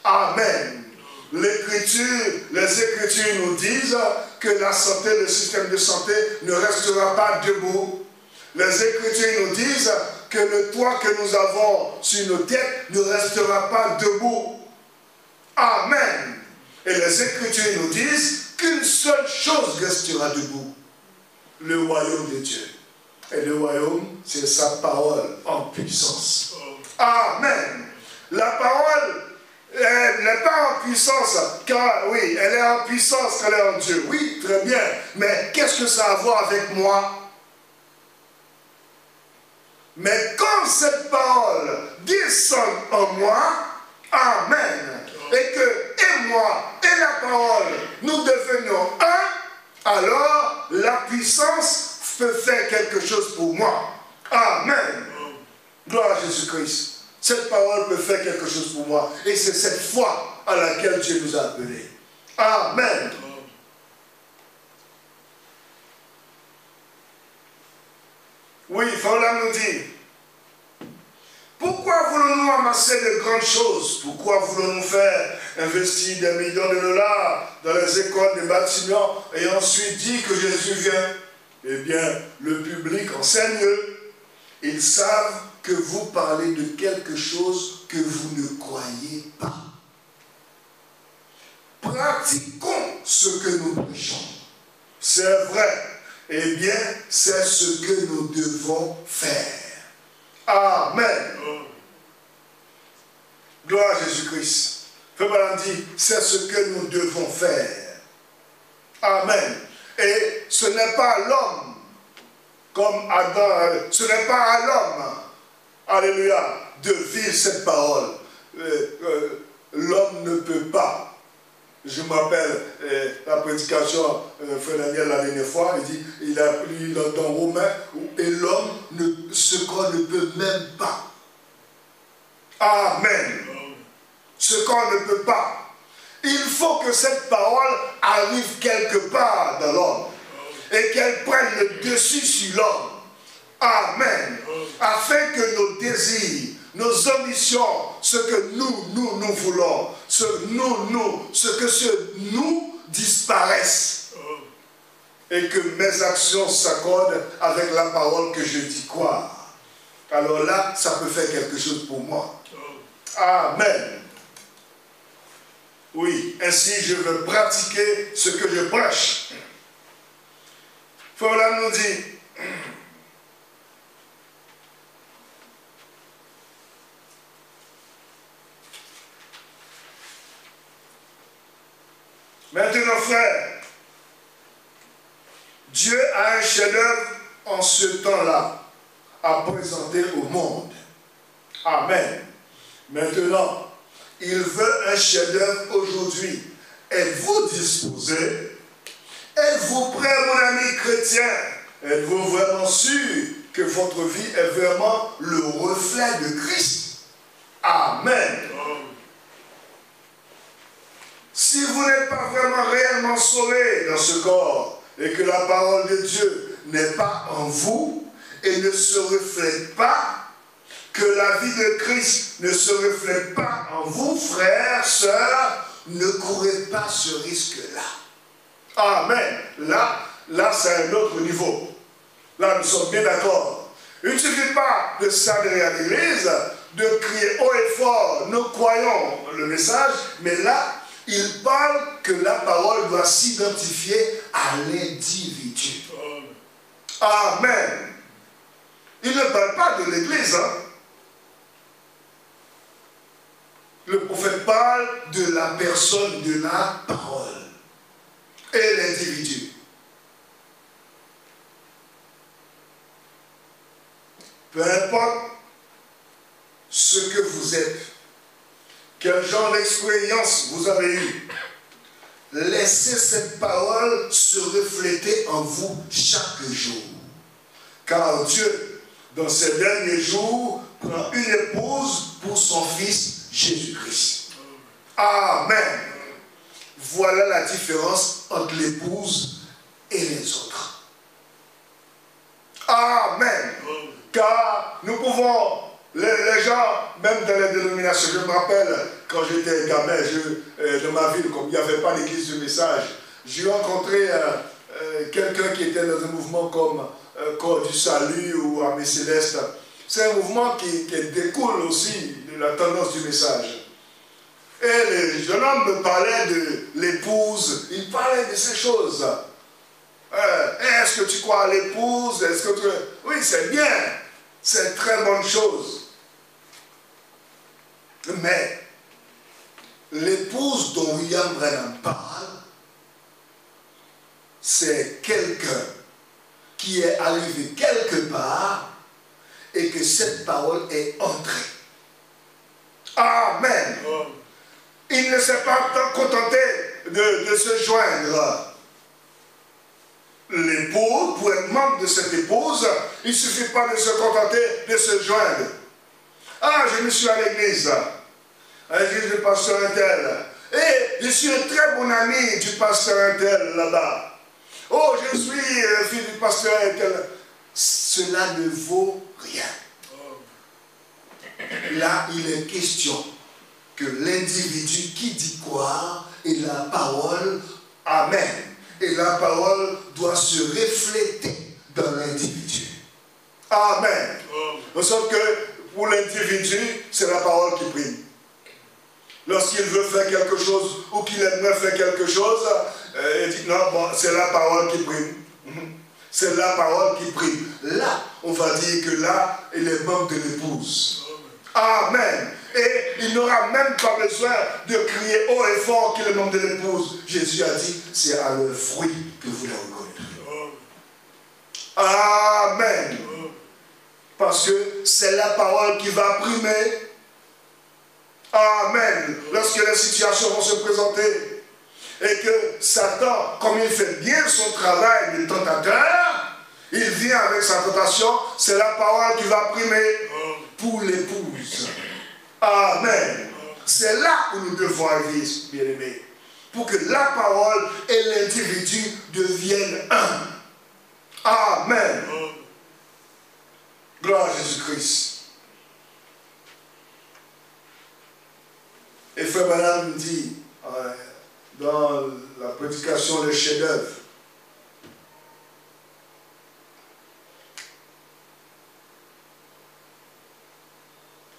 Amen. Les Écritures nous disent que la santé, le système de santé ne restera pas debout. Les Écritures nous disent que le toit que nous avons sur nos têtes ne restera pas debout. Amen. Et les Écritures nous disent qu'une seule chose restera debout. Le royaume de Dieu. Et le royaume, c'est sa parole en puissance. Amen. La parole, elle n'est pas en puissance, car oui, elle est en puissance quand elle est en Dieu. Oui, très bien. Mais qu'est-ce que ça a à voir avec moi? Mais quand cette parole descend en moi, amen, et moi et la parole, nous devenions un, alors la puissance peut faire quelque chose pour moi. Amen. Gloire à Jésus-Christ. Cette parole peut faire quelque chose pour moi. Et c'est cette foi à laquelle Dieu nous a appelés. Amen. Oui, Faulam nous dit, pourquoi voulons-nous amasser de grandes choses? Pourquoi voulons-nous faire investir des millions de dollars dans les écoles, des bâtiments et ensuite dire que Jésus vient? Eh bien, le public enseigne. Ils savent que vous parlez de quelque chose que vous ne croyez pas. Pratiquons ce que nous prêchons. C'est vrai. Eh bien, c'est ce que nous devons faire. Amen. Gloire à Jésus-Christ. Frère Branham dit, c'est ce que nous devons faire. Amen. Et ce n'est pas l'homme, comme Adam, ce n'est pas à l'homme, alléluia, de vivre cette parole. L'homme ne peut pas. Je m'appelle la prédication, Frère Daniel la dernière fois, il dit, il a lu dans Romain, et l'homme, ce qu'on ne peut même pas. Amen. Ce qu'on ne peut pas. Il faut que cette parole arrive quelque part dans l'homme et qu'elle prenne le dessus sur l'homme. Amen. Afin que nos désirs, nos ambitions, ce que nous voulons, ce que nous disparaissent. Et que mes actions s'accordent avec la parole que je dis croire. Alors là, ça peut faire quelque chose pour moi. Amen. Oui, ainsi je veux pratiquer ce que je prêche. Faulam nous dit, maintenant frère, Dieu a un chef-d'œuvre en ce temps-là à présenter au monde. Amen. Maintenant, il veut un chef-d'œuvre aujourd'hui. Êtes-vous disposé? Êtes-vous prêt, mon ami chrétien? Êtes-vous vraiment sûr que votre vie est vraiment le reflet de Christ? Amen. Si vous n'êtes pas vraiment réellement sauvé dans ce corps et que la parole de Dieu n'est pas en vous et ne se reflète pas, que la vie de Christ ne se reflète pas en vous, frères, sœurs, ne courez pas ce risque-là. Amen. Là c'est un autre niveau. Là, nous sommes bien d'accord. Il ne suffit pas de s'adhérer à l'église, de crier haut et fort, nous croyons le message, mais là, il parle que la parole doit s'identifier à l'individu. Amen. Il ne parle pas de l'église, hein. Le prophète parle de la personne de la parole et l'individu. Peu importe ce que vous êtes, quel genre d'expérience vous avez eu, laissez cette parole se refléter en vous chaque jour. Car Dieu, dans ces derniers jours, prend une épouse pour son fils Jésus-Christ. Amen. Voilà la différence entre l'épouse et les autres. Amen. Car nous pouvons, les gens, même dans les dénominations, je me rappelle, quand j'étais gamin, dans ma ville, comme il n'y avait pas l'église du message, j'ai rencontré quelqu'un qui était dans un mouvement comme Corps du Salut ou Armée Céleste. C'est un mouvement qui découle aussi de la tendance du message. Et le jeune homme me parlait de l'épouse, il parlait de ces choses. Est-ce que tu crois à l'épouse? Est-ce que tu... Oui, c'est bien, c'est une très bonne chose. Mais l'épouse dont William Branham parle, c'est quelqu'un qui est arrivé quelque part et que cette parole est entrée. Amen. il ne s'est pas contenté de se joindre. L'époux, pour être membre de cette épouse, il ne suffit pas de se contenter de se joindre. Ah, je me suis à l'église du pasteur Intel. Et je suis un très bon ami du pasteur Intel là-bas. Oh, je suis fils du pasteur Intel. Cela ne vaut rien. Là, il est question que l'individu qui dit quoi et la parole, amen. Et la parole doit se refléter dans l'individu. Amen. Sauf que pour l'individu, c'est la parole qui prime. Lorsqu'il veut faire quelque chose ou qu'il aimerait faire quelque chose, il dit non, bon, c'est la parole qui prime. C'est la parole qui prime. Là, on va dire que là, il est membre de l'épouse. Amen. Et il n'aura même pas besoin de crier haut et fort qu'il est membre de l'épouse. Jésus a dit, c'est à leur fruit que vous les reconnaîtrez. Amen. Parce que c'est la parole qui va primer. Amen. Lorsque les situations vont se présenter et que Satan, comme il fait bien son travail de tentateur, il vient avec sa tentation, c'est la parole qui va primer pour l'épouse. Amen. C'est là où nous devons aller, bien-aimés, pour que la parole et l'individu deviennent un. Amen. Gloire à Jésus-Christ. Et Frère Branham dit, dans la prédication, le chef-d'œuvre,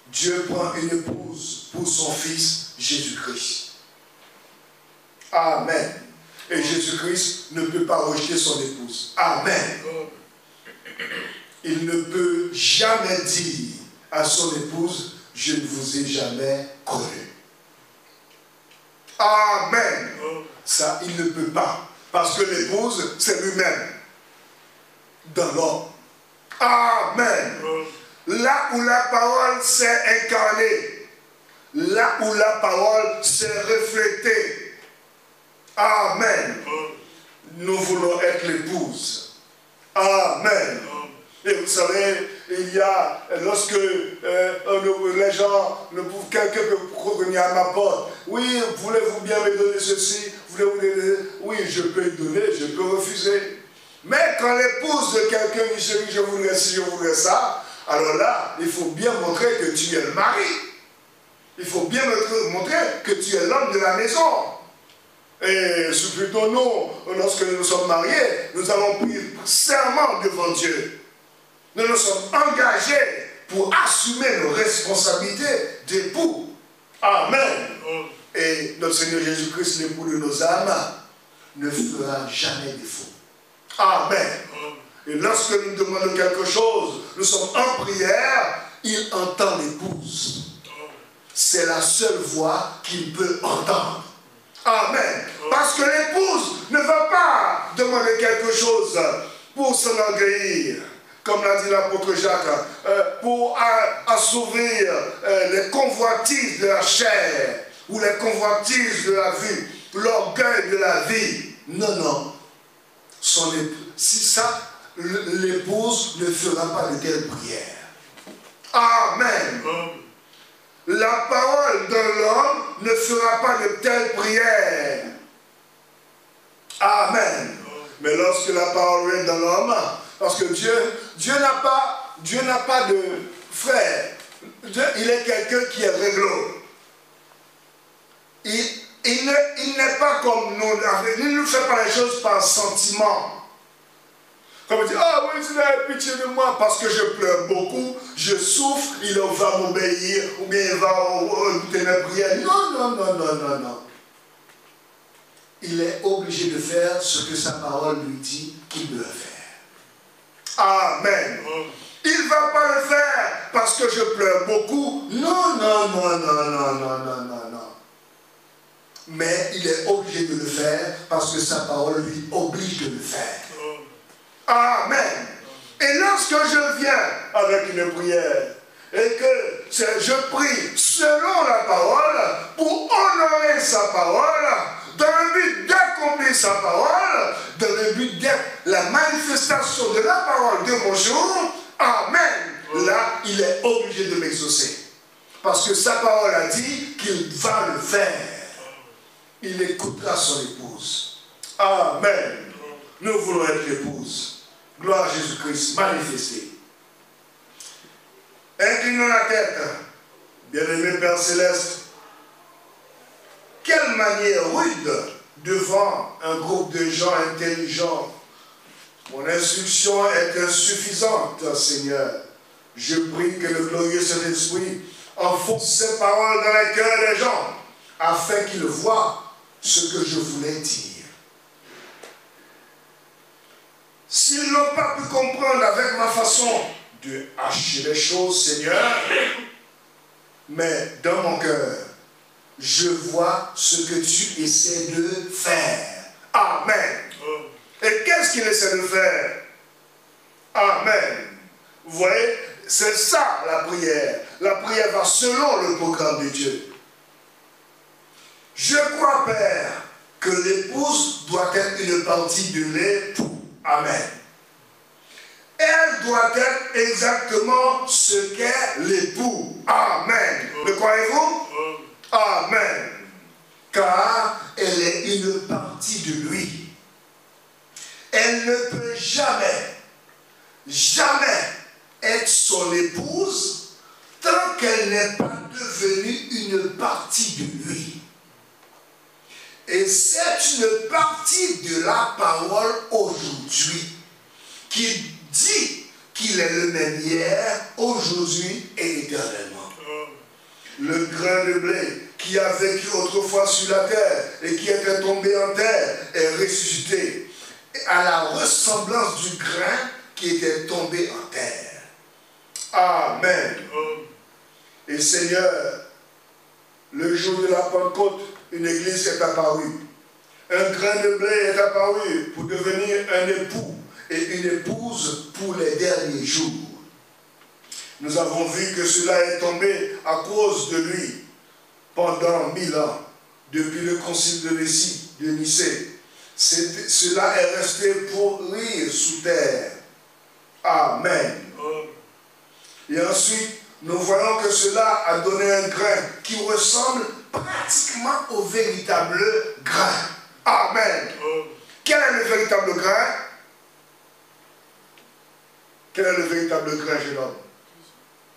Dieu prend une épouse pour son fils Jésus-Christ. Amen. Et Jésus-Christ ne peut pas rejeter son épouse. Amen. Il ne peut jamais dire à son épouse, je ne vous ai jamais connu. Amen. Ça, il ne peut pas. Parce que l'épouse, c'est lui-même. Dans l'homme. Amen. Là où la parole s'est incarnée, là où la parole s'est reflétée. Amen. Nous voulons être l'épouse. Amen. Et vous savez, il y a, lorsque les gens, quelqu'un peut venir à ma porte, oui, voulez-vous bien me donner ceci? Voulez-vous donner? Oui, je peux le donner, je peux refuser. Mais quand l'épouse de quelqu'un dit, chérie, je voudrais ci, je voudrais ça, alors là, il faut bien montrer que tu es le mari. Il faut bien montrer que tu es l'homme de la maison. Et plutôt nous, lorsque nous sommes mariés, nous avons pris serment devant Dieu. Nous nous sommes engagés pour assumer nos responsabilités d'époux. Amen. Et notre Seigneur Jésus-Christ, l'époux de nos âmes, ne fera jamais défaut. Amen. Et lorsque nous demandons quelque chose, nous sommes en prière, il entend l'épouse. C'est la seule voix qu'il peut entendre. Amen. Parce que l'épouse ne va pas demander quelque chose pour s'enorgueillir, comme l'a dit l'apôtre Jacques, pour assouvir les convoitises de la chair ou les convoitises de la vie, l'orgueil de la vie. Non, non. Si ça, l'épouse ne fera pas de telles prières. Amen. La parole de l'homme ne fera pas de telles prières. Amen. Mais lorsque la parole est dans l'homme, parce que Dieu n'a pas de frère. Il est quelqu'un qui est réglo. Il n'est pas comme nous. Il ne fait pas les choses par sentiment. Comme il dit, ah oui, tu as pitié de moi parce que je pleure beaucoup, je souffre, il va m'obéir, ou bien il va écouter mes prières. Non, non, non, non, non, non. Il est obligé de faire ce que sa parole lui dit qu'il doit faire. Amen. Il ne va pas le faire parce que je pleure beaucoup. Non, non, non, non, non, non, non, non, non. Mais il est obligé de le faire parce que sa parole lui oblige de le faire. Amen. Et lorsque je viens avec une prière et que je prie selon la parole pour d'honorer sa parole, dans le but d'accomplir sa parole, dans le but d'être la manifestation de la parole de mon jour, amen. Là, il est obligé de m'exaucer. Parce que sa parole a dit qu'il va le faire. Il écoutera son épouse. Amen. Nous voulons être l'épouse. Gloire à Jésus-Christ manifestée. Inclinons la tête. Bien-aimé Père Céleste, quelle manière rude devant un groupe de gens intelligents. Mon instruction est insuffisante, Seigneur. Je prie que le glorieux Saint-Esprit enfonce ces paroles dans les cœurs des gens, afin qu'ils voient ce que je voulais dire. S'ils n'ont pas pu comprendre avec ma façon de hacher les choses, Seigneur, mais dans mon cœur, je vois ce que tu essaies de faire. Amen. Et qu'est-ce qu'il essaie de faire? Amen. Vous voyez, c'est ça la prière. La prière va selon le programme de Dieu. Je crois, Père, que l'épouse doit être une partie de l'époux. Amen. Elle doit être exactement ce qu'est l'époux. Amen. Le croyez-vous? Amen. Car elle est une partie de lui. Elle ne peut jamais, jamais être son épouse tant qu'elle n'est pas devenue une partie de lui. Et c'est une partie de la parole aujourd'hui qui dit qu'il est le même hier, aujourd'hui et éternellement. Le grain de blé qui a vécu autrefois sur la terre et qui était tombé en terre est ressuscité à la ressemblance du grain qui était tombé en terre. Amen. Et Seigneur, le jour de la Pentecôte, une église est apparue. Un grain de blé est apparu pour devenir un époux et une épouse pour les derniers jours. Nous avons vu que cela est tombé à cause de lui pendant 1000 ans, depuis le concile de Nicée. Cela est resté pour rire sous terre. Amen. Et ensuite, nous voyons que cela a donné un grain qui ressemble pratiquement au véritable grain. Amen. Quel est le véritable grain? Quel est le véritable grain, jeune homme?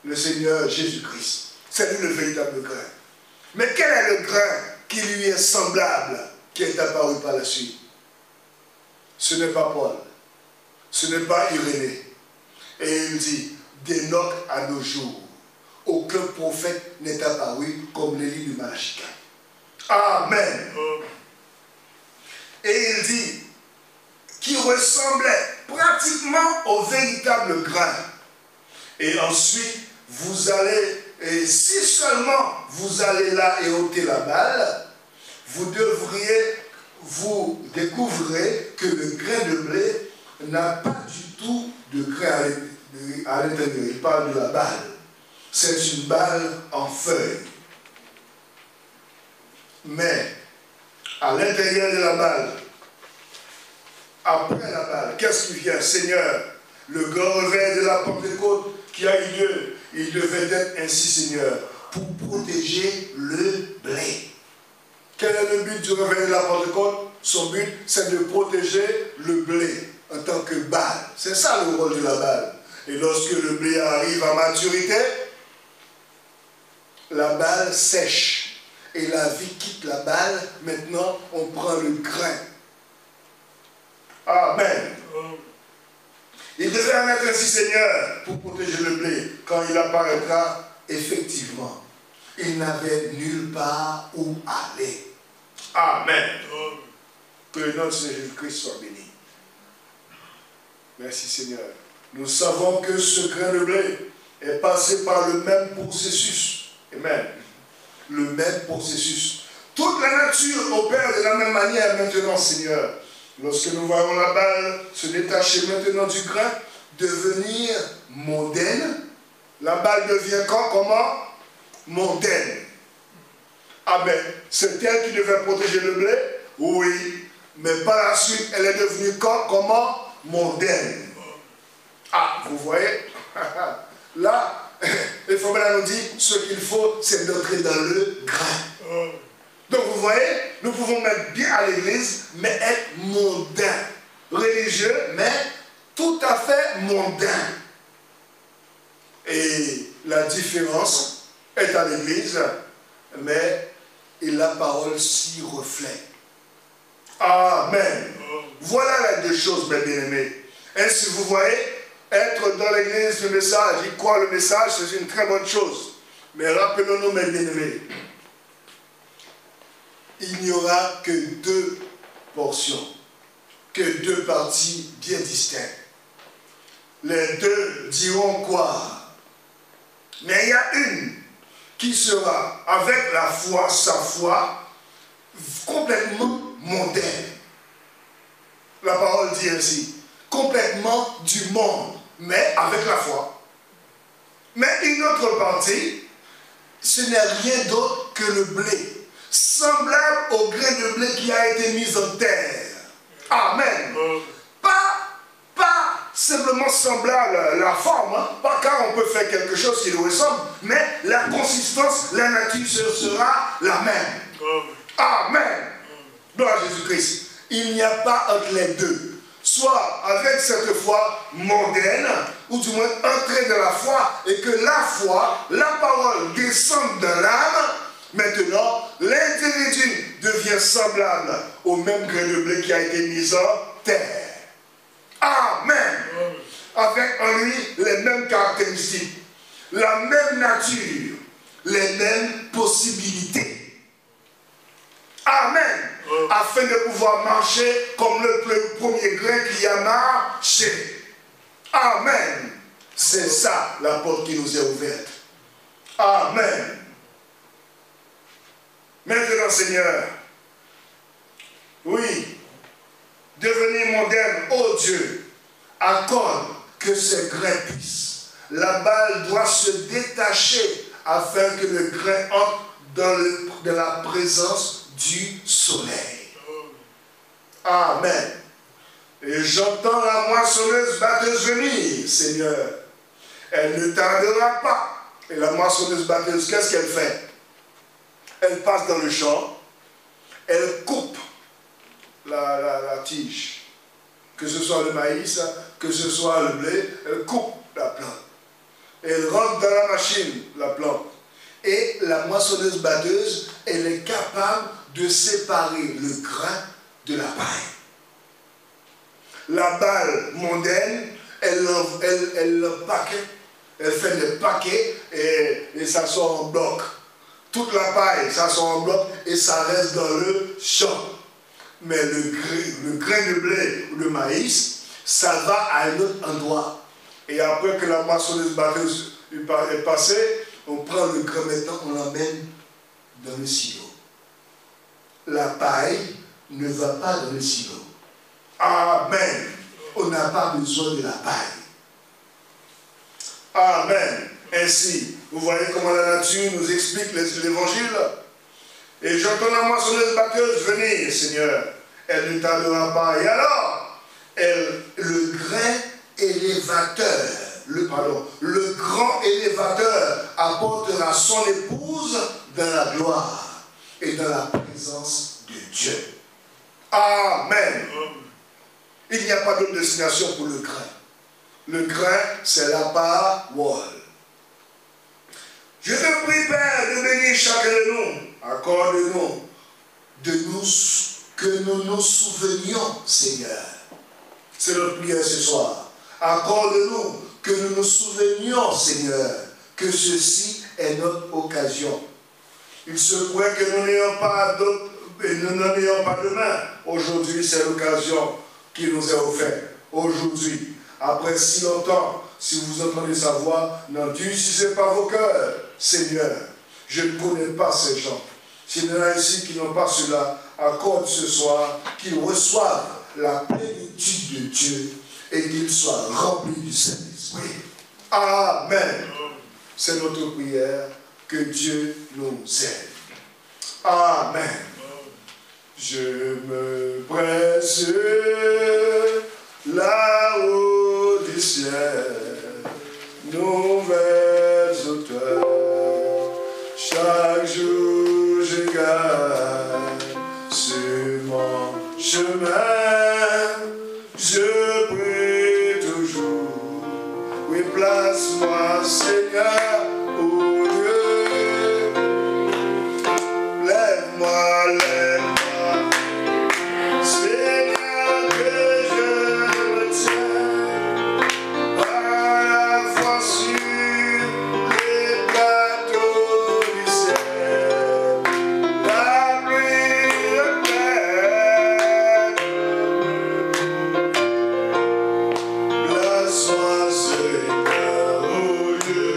Le Seigneur Jésus-Christ. C'est lui le véritable grain. Mais quel est le grain qui lui est semblable, qui est apparu par la suite? Ce n'est pas Paul. Ce n'est pas Irénée. Et il dit, d'Enoch à nos jours, aucun prophète n'est apparu comme l'Élie de Malachie. Amen. Et il dit, qui ressemblait pratiquement au véritable grain. Et ensuite, vous allez, et si seulement vous allez là et ôter la balle, vous découvrirez que le grain de blé n'a pas du tout de grain à l'intérieur. Il parle de la balle. C'est une balle en feuille. Mais, à l'intérieur de la balle, après la balle, qu'est-ce qui vient? Seigneur, le grand réveil de la Pentecôte qui a eu lieu, il devait être ainsi, Seigneur, pour protéger le blé. Quel est le but du réveil de la Pentecôte? Son but, c'est de protéger le blé en tant que balle. C'est ça le rôle de la balle. Et lorsque le blé arrive à maturité, la balle sèche. Et la vie quitte la balle. Maintenant, on prend le grain. Amen. Il devait en être ainsi, Seigneur, pour protéger le blé. Quand il apparaîtra, effectivement, il n'avait nulle part où aller. Amen. Que le nom de Jésus-Christ soit béni. Merci, Seigneur. Nous savons que ce grain de blé est passé par le même processus. Amen. Le même processus. Toute la nature opère de la même manière maintenant, Seigneur. Lorsque nous voyons la balle se détacher maintenant du grain, devenir mondaine, la balle devient comment? Mondaine. Amen. C'est elle qui devait protéger le blé? Oui. Mais par la suite, elle est devenue comment? Mondaine. Ah, vous voyez? Là, le Fabien nous dit, ce qu'il faut, c'est d'entrer dans le grain. Donc vous voyez, nous pouvons mettre bien à l'église, mais être mondain. Religieux, mais tout à fait mondain. Et la différence est à l'église, mais la parole s'y reflète. Amen. Voilà les deux choses, mes bien-aimés. Ainsi, vous voyez, être dans l'église, le message, y croire le message, c'est une très bonne chose. Mais rappelons-nous, mes bien-aimés, il n'y aura que deux portions, que deux parties bien distinctes. Les deux diront quoi? Mais il y a une qui sera, avec la foi, sa foi, complètement mondaine. La parole dit ainsi, complètement du monde, mais avec la foi. Mais une autre partie, ce n'est rien d'autre que le blé, semblable au grain de blé qui a été mis en terre. Amen. Pas simplement semblable à la forme, hein? Pas car on peut faire quelque chose qui lui ressemble, mais la consistance, la nature sera la même. Amen. Gloire à Jésus-Christ. Il n'y a pas entre les deux. Soit avec cette foi mondaine, ou du moins entrer dans la foi, et que la foi, la parole descende dans l'âme. Maintenant, l'individu devient semblable au même grain de blé qui a été mis en terre. Amen. Avec en lui les mêmes caractéristiques, la même nature, les mêmes possibilités. Amen. Afin de pouvoir marcher comme le premier grain qui a marché. Amen. C'est ça la porte qui nous est ouverte. Amen. Maintenant, Seigneur, oui, devenir mondaine, oh Dieu, accorde que ce grain puisse. La balle doit se détacher afin que le grain entre dans la présence du soleil. Amen. Et j'entends la moissonneuse batteuse venir, Seigneur. Elle ne tardera pas. Et la moissonneuse batteuse, qu'est-ce qu'elle fait? Elle passe dans le champ, elle coupe la tige. Que ce soit le maïs, que ce soit le blé, elle coupe la plante. Elle rentre dans la machine, la plante. Et la moissonneuse batteuse, elle est capable de séparer le grain de la paille. La balle mondaine, elle paquet, elle fait des paquets et ça sort en bloc. Toute la paille, ça sort en bloc et ça reste dans le champ. Mais le grain de blé ou de maïs, ça va à un autre endroit. Et après que la moissonneuse batteuse est passée, on prend le grain maintenant, on l'emmène dans le silo. La paille ne va pas dans le silo. Amen. On n'a pas besoin de la paille. Amen. Ainsi, vous voyez comment la nature nous explique l'évangile. Et j'entends la moissonneuse batteuse venir, Seigneur. Elle ne tardera pas. Et alors, le grain élévateur, le grand élévateur apportera son épouse dans la gloire et dans la présence de Dieu. Amen. Il n'y a pas d'autre destination pour le grain. Le grain, c'est la parole. Je te prie, Père, de bénir chacun de nous. Accorde-nous que nous nous souvenions, Seigneur. C'est notre prière ce soir. Accorde-nous que nous nous souvenions, Seigneur, que ceci est notre occasion. Il se pourrait que nous n'ayons pas d'autre, et nous n'en ayons pas demain. Aujourd'hui, c'est l'occasion qui nous est offerte. Aujourd'hui, après si longtemps, si vous entendez sa voix, n'endurcissez pas vos cœurs. Seigneur, je ne connais pas ces gens. S'il y en a ici qui n'ont pas cela, accorde ce soir qu'ils reçoivent la plénitude de Dieu et qu'ils soient remplis du Saint-Esprit. Amen. C'est notre prière. Que Dieu nous aide. Amen. Je me presse là-haut du ciel, nouvelles auteurs. Chaque jour je gagne sur mon chemin. Je prie toujours, oui, place-moi, Seigneur, oh Dieu. Lève-moi, lève-moi, Seigneur, que je me tienne par la foi sur les plateaux du ciel. La prière place-moi, Seigneur, oh Dieu.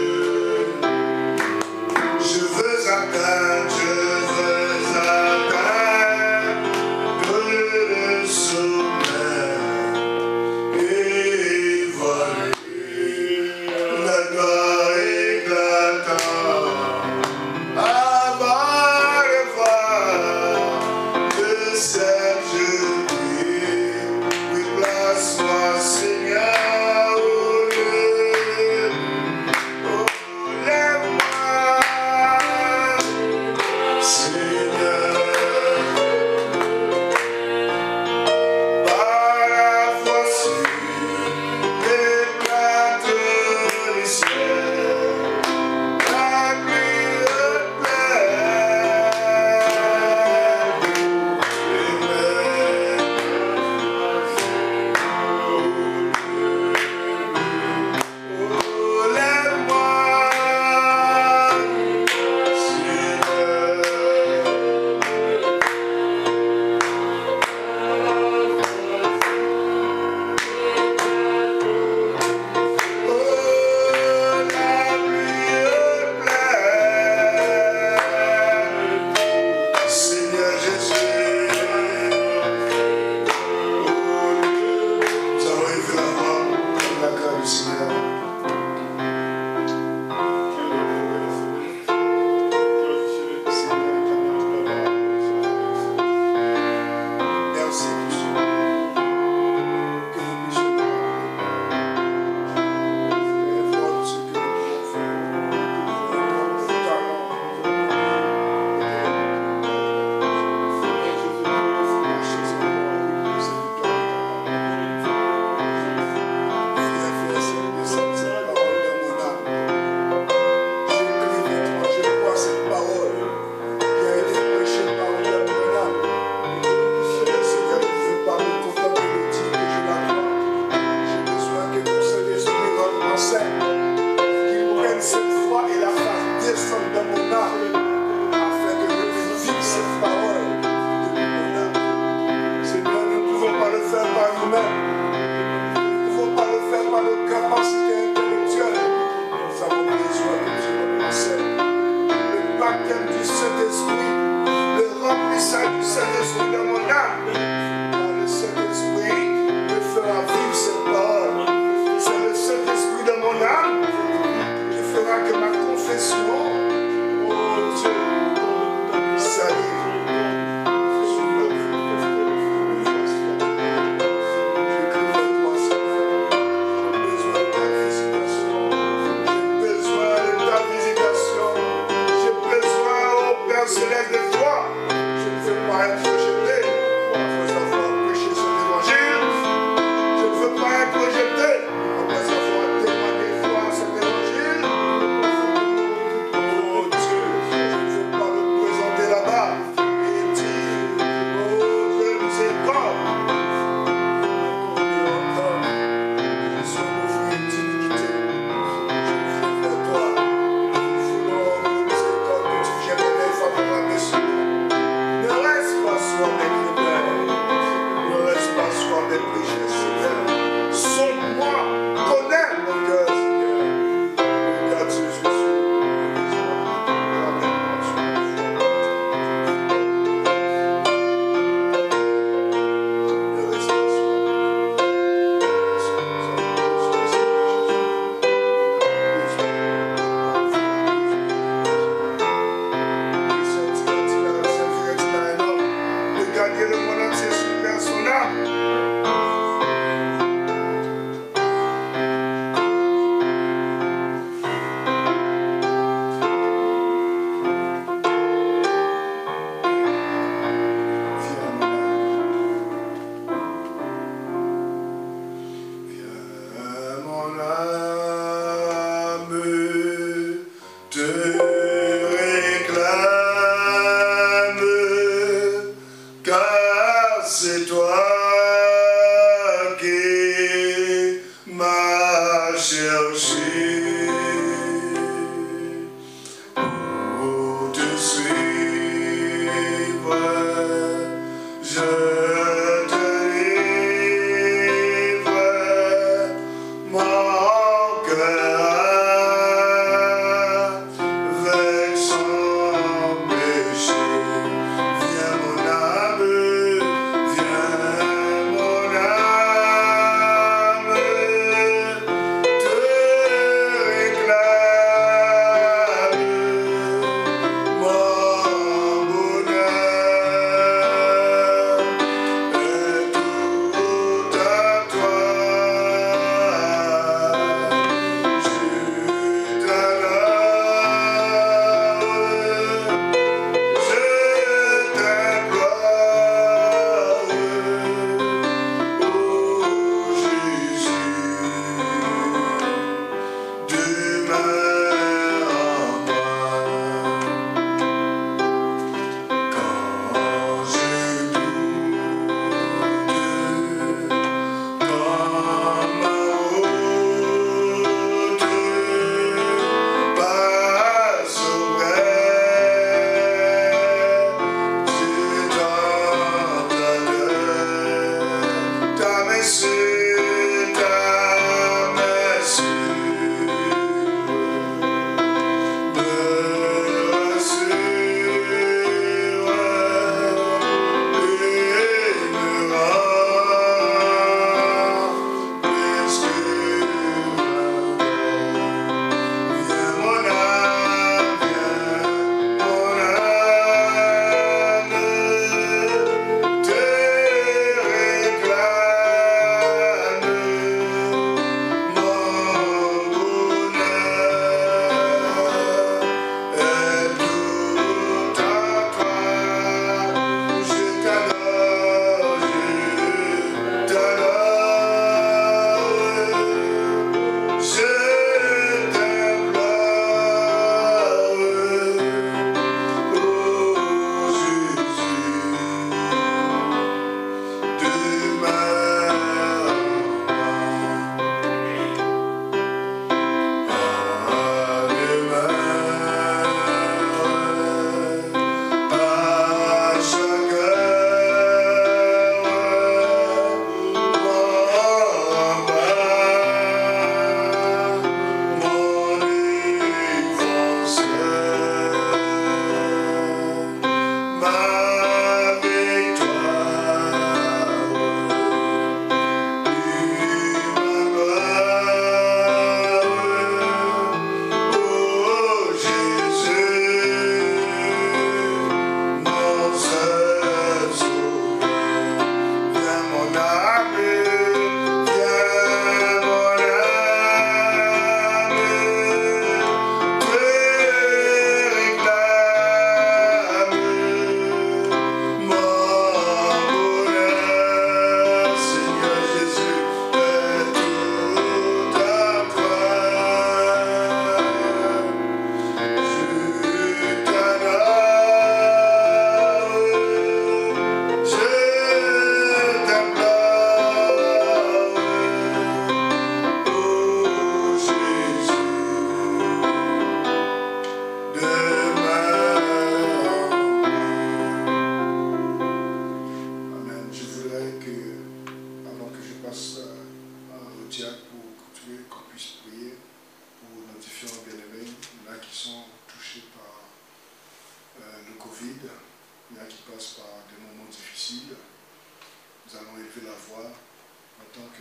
il y en a qui passent par des moments difficiles. Nous allons élever la voix en tant que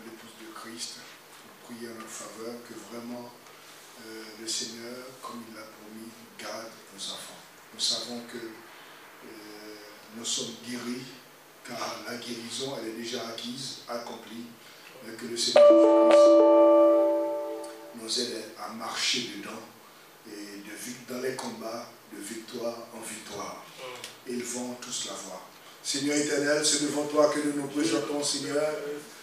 l'épouse de Christ pour prier en notre faveur que vraiment le Seigneur, comme il l'a promis, garde nos enfants. Nous savons que nous sommes guéris, car la guérison, elle est déjà acquise, accomplie, et que le Seigneur nous aide à marcher dedans, et dans les combats, de victoire en victoire. Ils vont tous la voir. Seigneur éternel, c'est devant toi que nous nous présentons, Seigneur.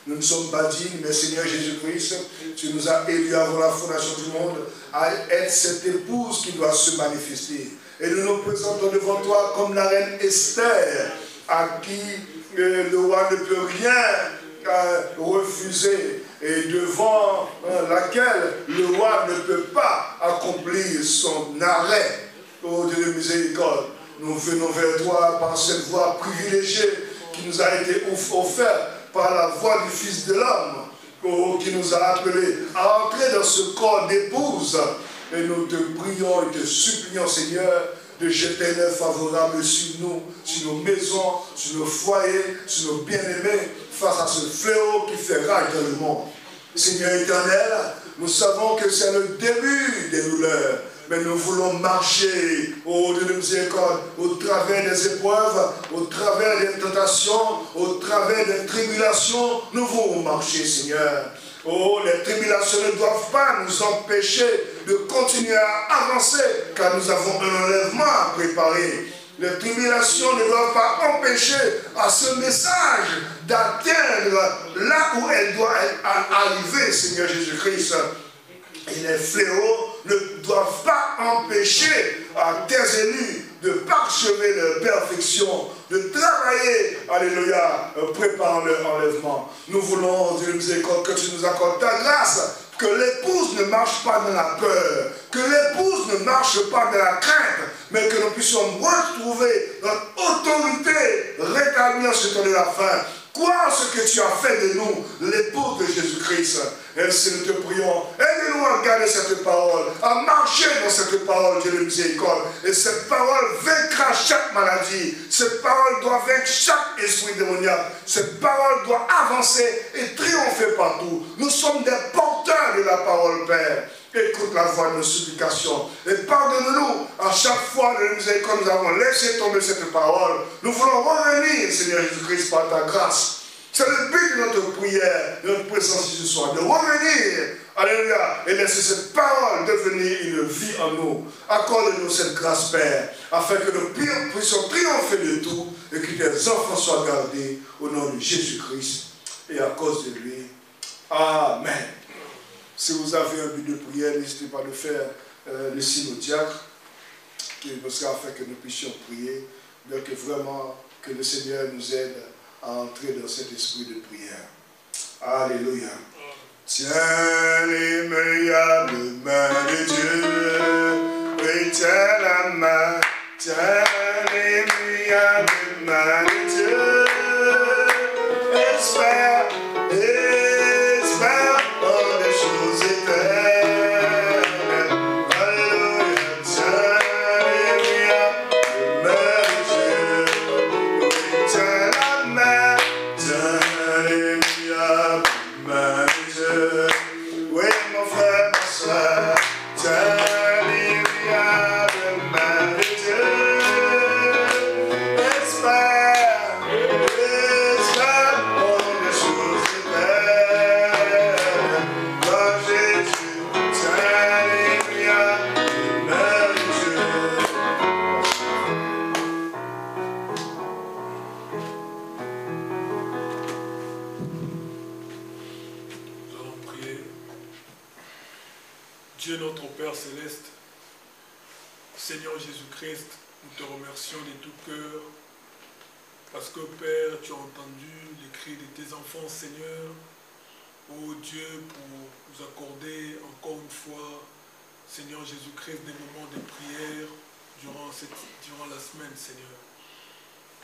Nous ne sommes pas dignes, mais Seigneur Jésus-Christ, tu nous as élus avant la fondation du monde à être cette épouse qui doit se manifester. Et nous nous présentons devant toi comme la reine Esther, à qui le roi ne peut rien refuser, et devant laquelle le roi ne peut pas accomplir son arrêt. Ô Dieu de miséricorde, nous venons vers toi par cette voie privilégiée qui nous a été offerte par la voix du Fils de l'homme, qui nous a appelés à entrer dans ce corps d'épouse. Et nous te prions et te supplions, Seigneur, de jeter un œil favorable sur nous, sur nos maisons, sur nos foyers, sur nos bien-aimés, face à ce fléau qui fait rage dans le monde. Seigneur éternel, nous savons que c'est le début des douleurs, mais nous voulons marcher, ô Dieu de miséricorde, au travers des épreuves, au travers des tentations, au travers des tribulations. Nous voulons marcher, Seigneur. Oh, les tribulations ne doivent pas nous empêcher de continuer à avancer, car nous avons un enlèvement à préparer. Les tribulations ne doivent pas empêcher à ce message d'atteindre là où elle doit arriver, Seigneur Jésus-Christ. Et les fléaux ne doivent pas empêcher à tes élus de parchever leur perfection, de travailler, alléluia, préparant leur enlèvement. Nous voulons, Dieu miséricorde, que tu nous accordes ta grâce, que l'épouse ne marche pas dans la peur, que l'épouse ne marche pas dans la crainte, mais que nous puissions retrouver notre autorité rétablie en ce temps de la fin. Crois ce que tu as fait de nous, l'épouse de Jésus-Christ. Et si nous te prions, aide-nous à garder cette parole, à marcher dans cette parole, Dieu de miséricorde. Et cette parole vaincra chaque maladie. Cette parole doit vaincre chaque esprit démoniaque. Cette parole doit avancer et triompher partout. Nous sommes des porteurs de la parole, Père. Écoute la voix de nos supplications et pardonne-nous à chaque fois de miséricorde nous avons laissé tomber cette parole. Nous voulons revenir, Seigneur Jésus-Christ, par ta grâce. C'est le but de notre prière, de notre présence ce soir, de revenir, alléluia, et laisser cette parole devenir une vie en nous. Accorde-nous cette grâce, Père, afin que nous puissions triompher de tout et que tes enfants soient gardés au nom de Jésus-Christ et à cause de lui. Amen. Si vous avez un but de prière, n'hésitez pas à le faire le signe au diacre, afin que nous puissions prier. Donc vraiment, que le Seigneur nous aide à entrer dans cet esprit de prière. Alléluia. Tiens l'immuable main de Dieu, oui, tiens la main, tiens l'immuable main de Dieu, espère. Dieu notre Père Céleste, Seigneur Jésus-Christ, nous te remercions de tout cœur, parce que Père, tu as entendu les cris de tes enfants, Seigneur. Oh Dieu, pour nous accorder encore une fois, Seigneur Jésus-Christ, des moments de prière durant la semaine, Seigneur.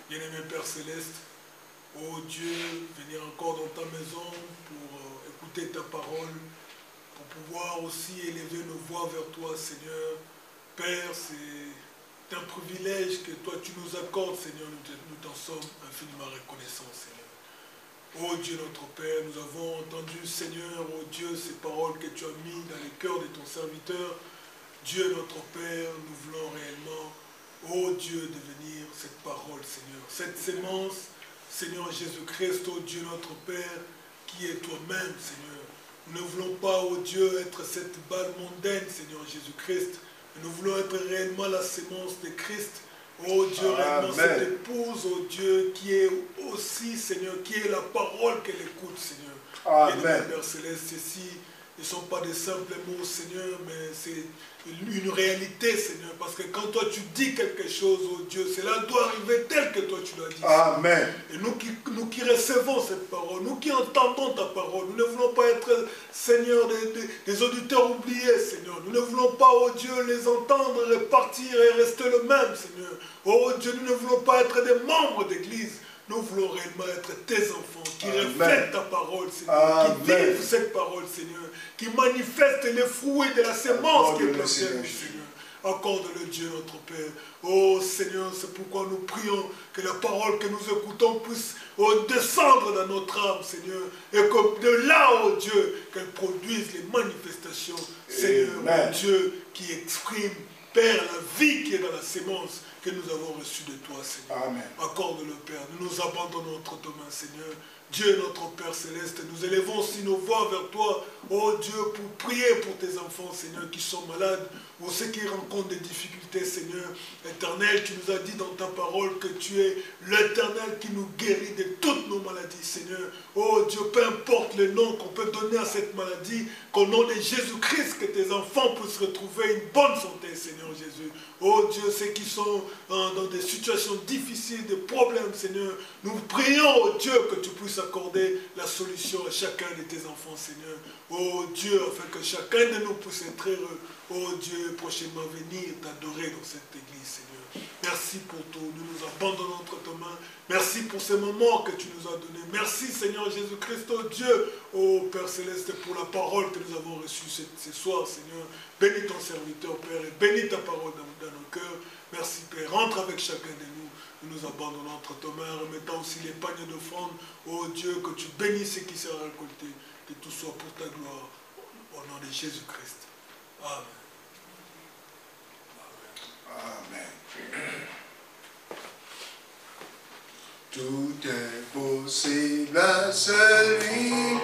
Bien-aimé Père Céleste, oh Dieu, venir encore dans ta maison pour écouter ta parole, pour pouvoir aussi élever nos voix vers toi, Seigneur. Père, c'est C'est un privilège que toi tu nous accordes, Seigneur. Nous t'en sommes infiniment reconnaissants, Seigneur. Oh Dieu notre Père, nous avons entendu, Seigneur, oh Dieu, ces paroles que tu as mises dans les cœurs de ton serviteur. Dieu notre Père, nous voulons réellement, oh Dieu, devenir cette parole, Seigneur. Cette sémence, Seigneur Jésus-Christ, oh Dieu notre Père, qui est toi-même, Seigneur. Nous ne voulons pas, oh Dieu, être cette balle mondaine, Seigneur Jésus-Christ. Nous voulons être réellement la sémence de Christ. Oh Dieu, réellement cette épouse, oh Dieu, qui est aussi, Seigneur, qui est la parole qu'elle écoute, Seigneur. Amen. Et Père Céleste, ceci ne sont pas des simples mots, Seigneur, mais c'est une réalité, Seigneur. Parce que quand toi tu dis quelque chose, oh Dieu, cela doit arriver tel que toi tu l'as dit. Amen. Et nous qui recevons cette parole, nous qui entendons ta parole, nous ne voulons pas être, Seigneur, des auditeurs oubliés, Seigneur. Nous ne voulons pas, oh Dieu, les entendre repartir et rester le même, Seigneur. Oh Dieu, nous ne voulons pas être des membres d'église. Nous voulons réellement être tes enfants qui reflètent ta parole, Seigneur, qui vivent cette parole, Seigneur, qui manifestent les fruits de la sémence qui est plantée, Seigneur. Accorde-le, Dieu, notre Père. Oh Seigneur, c'est pourquoi nous prions que la parole que nous écoutons puisse descendre dans notre âme, Seigneur, et que de là, oh Dieu, qu'elle produise les manifestations, Seigneur, oh Dieu, qui exprime, Père, la vie qui est dans la sémence que nous avons reçue de toi, Seigneur. Accorde-le, Père. Nous nous abandonnons entre tes mains, Seigneur. Dieu, notre Père Céleste, nous élevons aussi nos voix vers toi, oh Dieu, pour prier pour tes enfants, Seigneur, qui sont malades, ou ceux qui rencontrent des difficultés, Seigneur. Éternel, tu nous as dit dans ta parole que tu es l'Éternel qui nous guérit de toutes nos maladies, Seigneur. Oh Dieu, peu importe le nom qu'on peut donner à cette maladie, qu'au nom de Jésus-Christ, que tes enfants puissent retrouver une bonne santé, Seigneur Jésus. Oh Dieu, ceux qui sont dans des situations difficiles, des problèmes, Seigneur, nous prions, oh Dieu, que tu puisses accorder la solution à chacun de tes enfants, Seigneur. Oh Dieu, afin que chacun de nous puisse être heureux. Oh Dieu, prochainement venir t'adorer dans cette église, Seigneur. Merci pour tout. Nous nous abandonnons entre tes mains. Merci pour ces moments que tu nous as donnés. Merci, Seigneur Jésus-Christ, oh Dieu, oh Père Céleste, pour la parole que nous avons reçue ce soir, Seigneur. Bénis ton serviteur, Père, et bénis ta parole dans nos cœurs. Merci, Père. Rentre avec chacun de nous. Nous nous abandonnons entre tes mains, remettant aussi les paniers d'offrande. Oh Dieu, que tu bénisses ce qui sera récolté. Que tout soit pour ta gloire. Au nom de Jésus-Christ. Amen. Amen. Tout est possible à celui